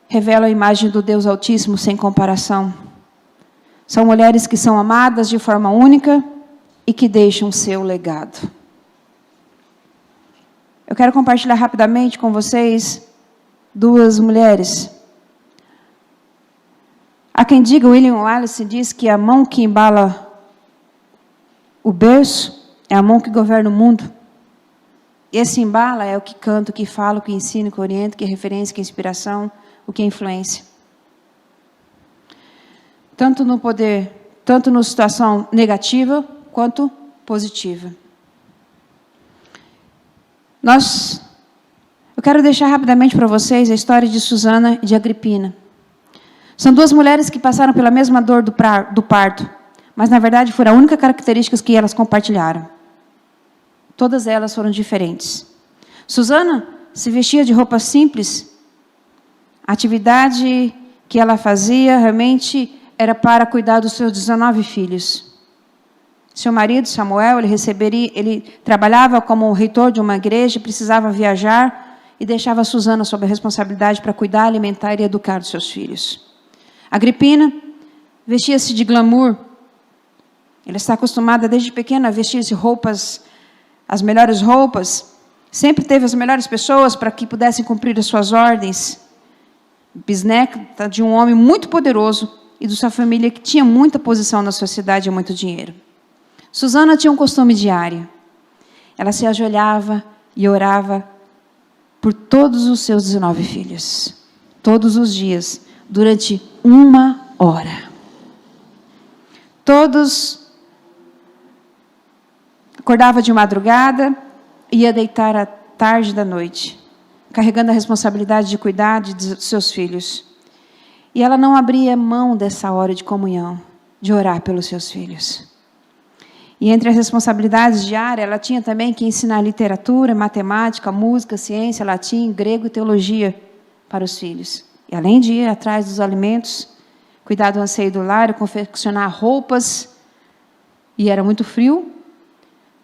revelam a imagem do Deus Altíssimo sem comparação. São mulheres que são amadas de forma única e que deixam seu legado. Eu quero compartilhar rapidamente com vocês 2 mulheres. Há quem diga, William Wallace diz que a mão que embala o berço é a mão que governa o mundo. Esse embala é o que canta, o que fala, o que ensina, o que orienta, o que é referência, o que é inspiração, o que é influência. Tanto no poder, tanto na situação negativa, quanto positiva. Eu quero deixar rapidamente para vocês a história de Susana e de Agripina. São 2 mulheres que passaram pela mesma dor do parto, mas na verdade foram a única característica que elas compartilharam. Todas elas foram diferentes. Susana se vestia de roupa simples. A atividade que ela fazia realmente era para cuidar dos seus 19 filhos. Seu marido, Samuel, ele trabalhava como reitor de uma igreja, precisava viajar e deixava Susana sob a responsabilidade para cuidar, alimentar e educar os seus filhos. Agripina vestia-se de glamour. Ela está acostumada desde pequena a vestir-se roupas, as melhores roupas. Sempre teve as melhores pessoas para que pudessem cumprir as suas ordens. Bisneta de um homem muito poderoso e de sua família que tinha muita posição na sociedade e muito dinheiro. Susana tinha um costume diário. Ela se ajoelhava e orava por todos os seus 19 filhos. Todos os dias, durante 1 hora. Todos acordava de madrugada e ia deitar à tarde da noite, carregando a responsabilidade de cuidar de seus filhos. E ela não abria mão dessa hora de comunhão, de orar pelos seus filhos. E entre as responsabilidades diárias, ela tinha também que ensinar literatura, matemática, música, ciência, latim, grego e teologia para os filhos. E além de ir atrás dos alimentos, cuidar do anseio do lar, confeccionar roupas, e era muito frio,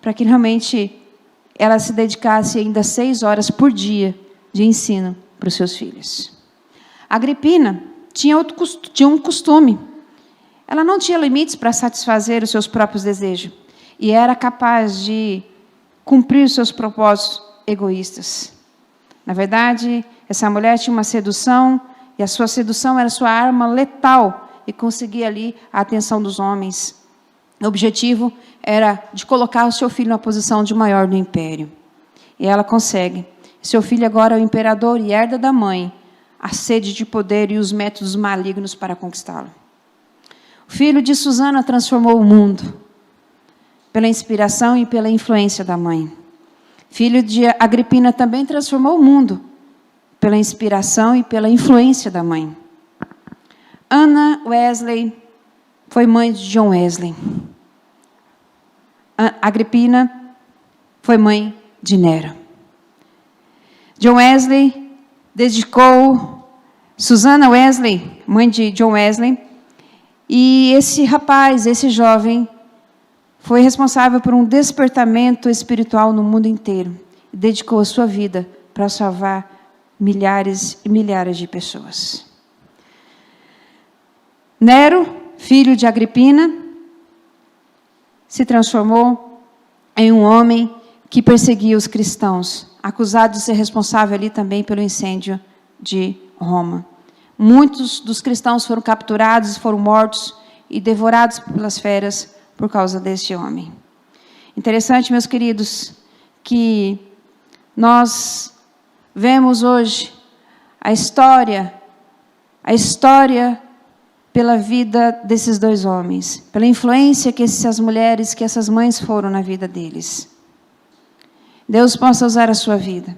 para que realmente ela se dedicasse ainda 6 horas por dia de ensino para os seus filhos. Agripina tinha um costume. Ela não tinha limites para satisfazer os seus próprios desejos. E era capaz de cumprir os seus propósitos egoístas. Na verdade, essa mulher tinha uma sedução, e a sua sedução era sua arma letal, e conseguia ali a atenção dos homens. O objetivo era de colocar o seu filho na posição de maior do império. E ela consegue. Seu filho agora é o imperador e herda da mãe, a sede de poder e os métodos malignos para conquistá-lo. O filho de Susana transformou o mundo, pela inspiração e pela influência da mãe. Filho de Agripina também transformou o mundo, pela inspiração e pela influência da mãe. Anna Wesley foi mãe de John Wesley. Agripina foi mãe de Nero. John Wesley dedicou Susana Wesley, mãe de John Wesley, e esse rapaz, esse jovem, foi responsável por um despertamento espiritual no mundo inteiro. E dedicou a sua vida para salvar milhares e milhares de pessoas. Nero, filho de Agripina, se transformou em um homem que perseguia os cristãos, acusado de ser responsável ali também pelo incêndio de Roma. Muitos dos cristãos foram capturados, foram mortos e devorados pelas feras por causa deste homem. Interessante, meus queridos, que nós vemos hoje a história pela vida desses dois homens, pela influência que essas mulheres, que essas mães foram na vida deles. Deus possa usar a sua vida.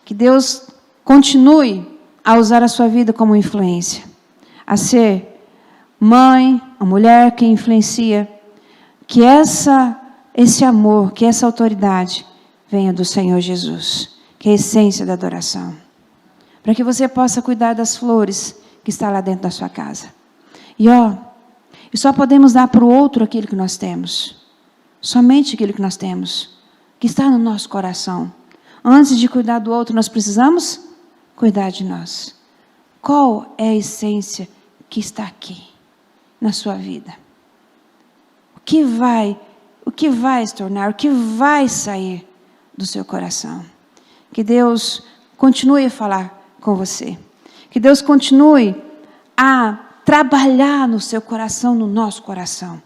Que Deus continue a usar a sua vida como influência. A ser mãe, a mulher que influencia. Que esse amor, que essa autoridade venha do Senhor Jesus. Que é a essência da adoração. Para que você possa cuidar das flores que está lá dentro da sua casa. E só podemos dar para o outro aquilo que nós temos. Somente aquilo que nós temos. Que está no nosso coração. Antes de cuidar do outro, nós precisamos cuidar de nós. Qual é a essência que está aqui na sua vida? O que vai se tornar? O que vai sair do seu coração? Que Deus continue a falar com você. Que Deus continue a trabalhar no seu coração, no nosso coração.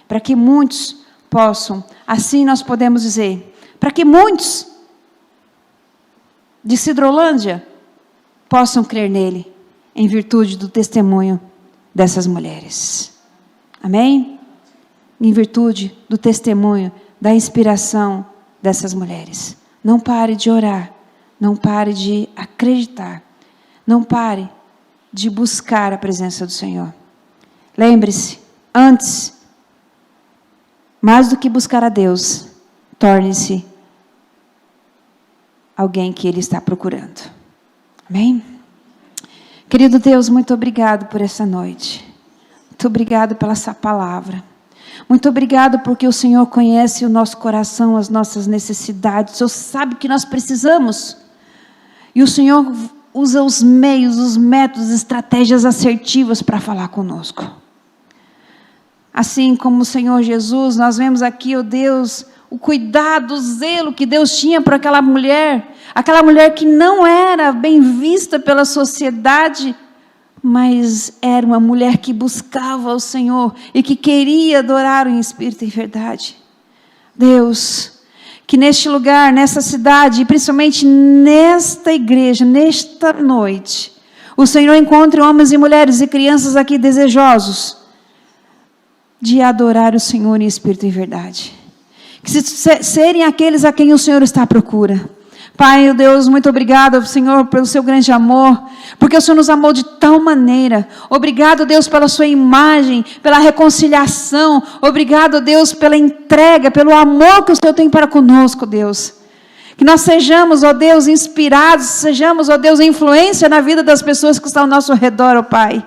Para que muitos possam, assim nós podemos dizer, para que muitos de Sidrolândia possam crer nele, em virtude do testemunho dessas mulheres. Amém? Em virtude do testemunho, da inspiração dessas mulheres. Não pare de orar, não pare de acreditar, não pare de buscar a presença do Senhor. Lembre-se, antes, mais do que buscar a Deus, torne-se alguém que Ele está procurando. Amém? Querido Deus, muito obrigado por essa noite. Muito obrigado pela essa palavra. Muito obrigado porque o Senhor conhece o nosso coração, as nossas necessidades. O Senhor sabe que nós precisamos. E o Senhor usa os meios, os métodos, estratégias assertivas para falar conosco. Assim como o Senhor Jesus, nós vemos aqui, ó Deus, o cuidado, o zelo que Deus tinha por aquela mulher que não era bem vista pela sociedade, mas era uma mulher que buscava o Senhor e que queria adorar em espírito e verdade. Deus, que neste lugar, nessa cidade, e principalmente nesta igreja, nesta noite, o Senhor encontre homens e mulheres e crianças aqui desejosos de adorar o Senhor em espírito e verdade. Que serem aqueles a quem o Senhor está à procura. Pai, Deus, muito obrigado, Senhor, pelo seu grande amor, porque o Senhor nos amou de tal maneira. Obrigado, Deus, pela sua imagem, pela reconciliação. Obrigado, Deus, pela entrega, pelo amor que o Senhor tem para conosco, Deus. Que nós sejamos, ó Deus, inspirados, sejamos, ó Deus, influência na vida das pessoas que estão ao nosso redor, ó Pai.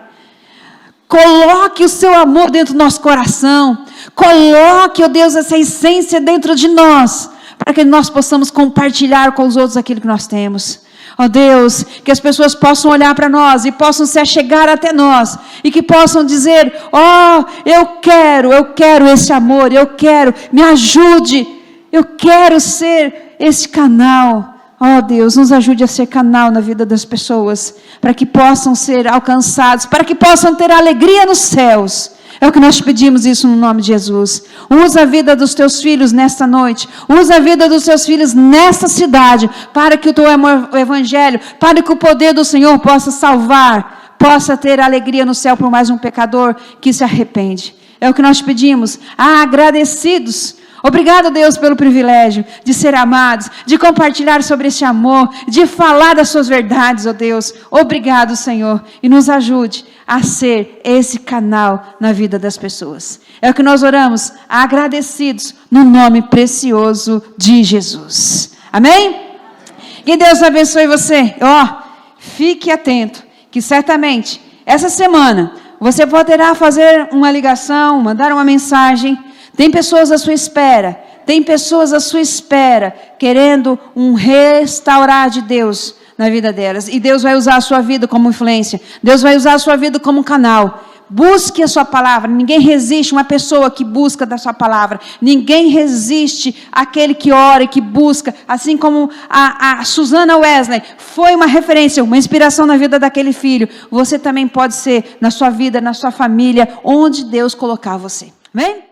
Coloque o seu amor dentro do nosso coração. Coloque, ó Deus, essa essência dentro de nós, para que nós possamos compartilhar com os outros aquilo que nós temos. Ó Deus, que as pessoas possam olhar para nós e possam se achegar até nós, e que possam dizer, eu quero esse amor, me ajude, eu quero ser esse canal. Ó Deus, nos ajude a ser canal na vida das pessoas, para que possam ser alcançados, para que possam ter alegria nos céus. É o que nós te pedimos isso no nome de Jesus. Usa a vida dos teus filhos nesta noite. Usa a vida dos teus filhos nesta cidade, para que o teu evangelho, para que o poder do Senhor possa salvar, possa ter alegria no céu por mais um pecador que se arrepende. É o que nós te pedimos, agradecidos. Obrigado, Deus, pelo privilégio de ser amados, de compartilhar sobre este amor, de falar das suas verdades, ó Deus. Obrigado, Senhor, e nos ajude a ser esse canal na vida das pessoas. É o que nós oramos, agradecidos, no nome precioso de Jesus. Amém? Que Deus abençoe você. Fique atento, que certamente, essa semana, você poderá fazer uma ligação, mandar uma mensagem. Tem pessoas à sua espera, querendo um restaurar de Deus na vida delas. E Deus vai usar a sua vida como influência. Deus vai usar a sua vida como canal. Busque a sua palavra. Ninguém resiste uma pessoa que busca da sua palavra. Ninguém resiste àquele que ora e que busca. Assim como a Susana Wesley foi uma referência, uma inspiração na vida daquele filho. Você também pode ser na sua vida, na sua família, onde Deus colocar você. Amém?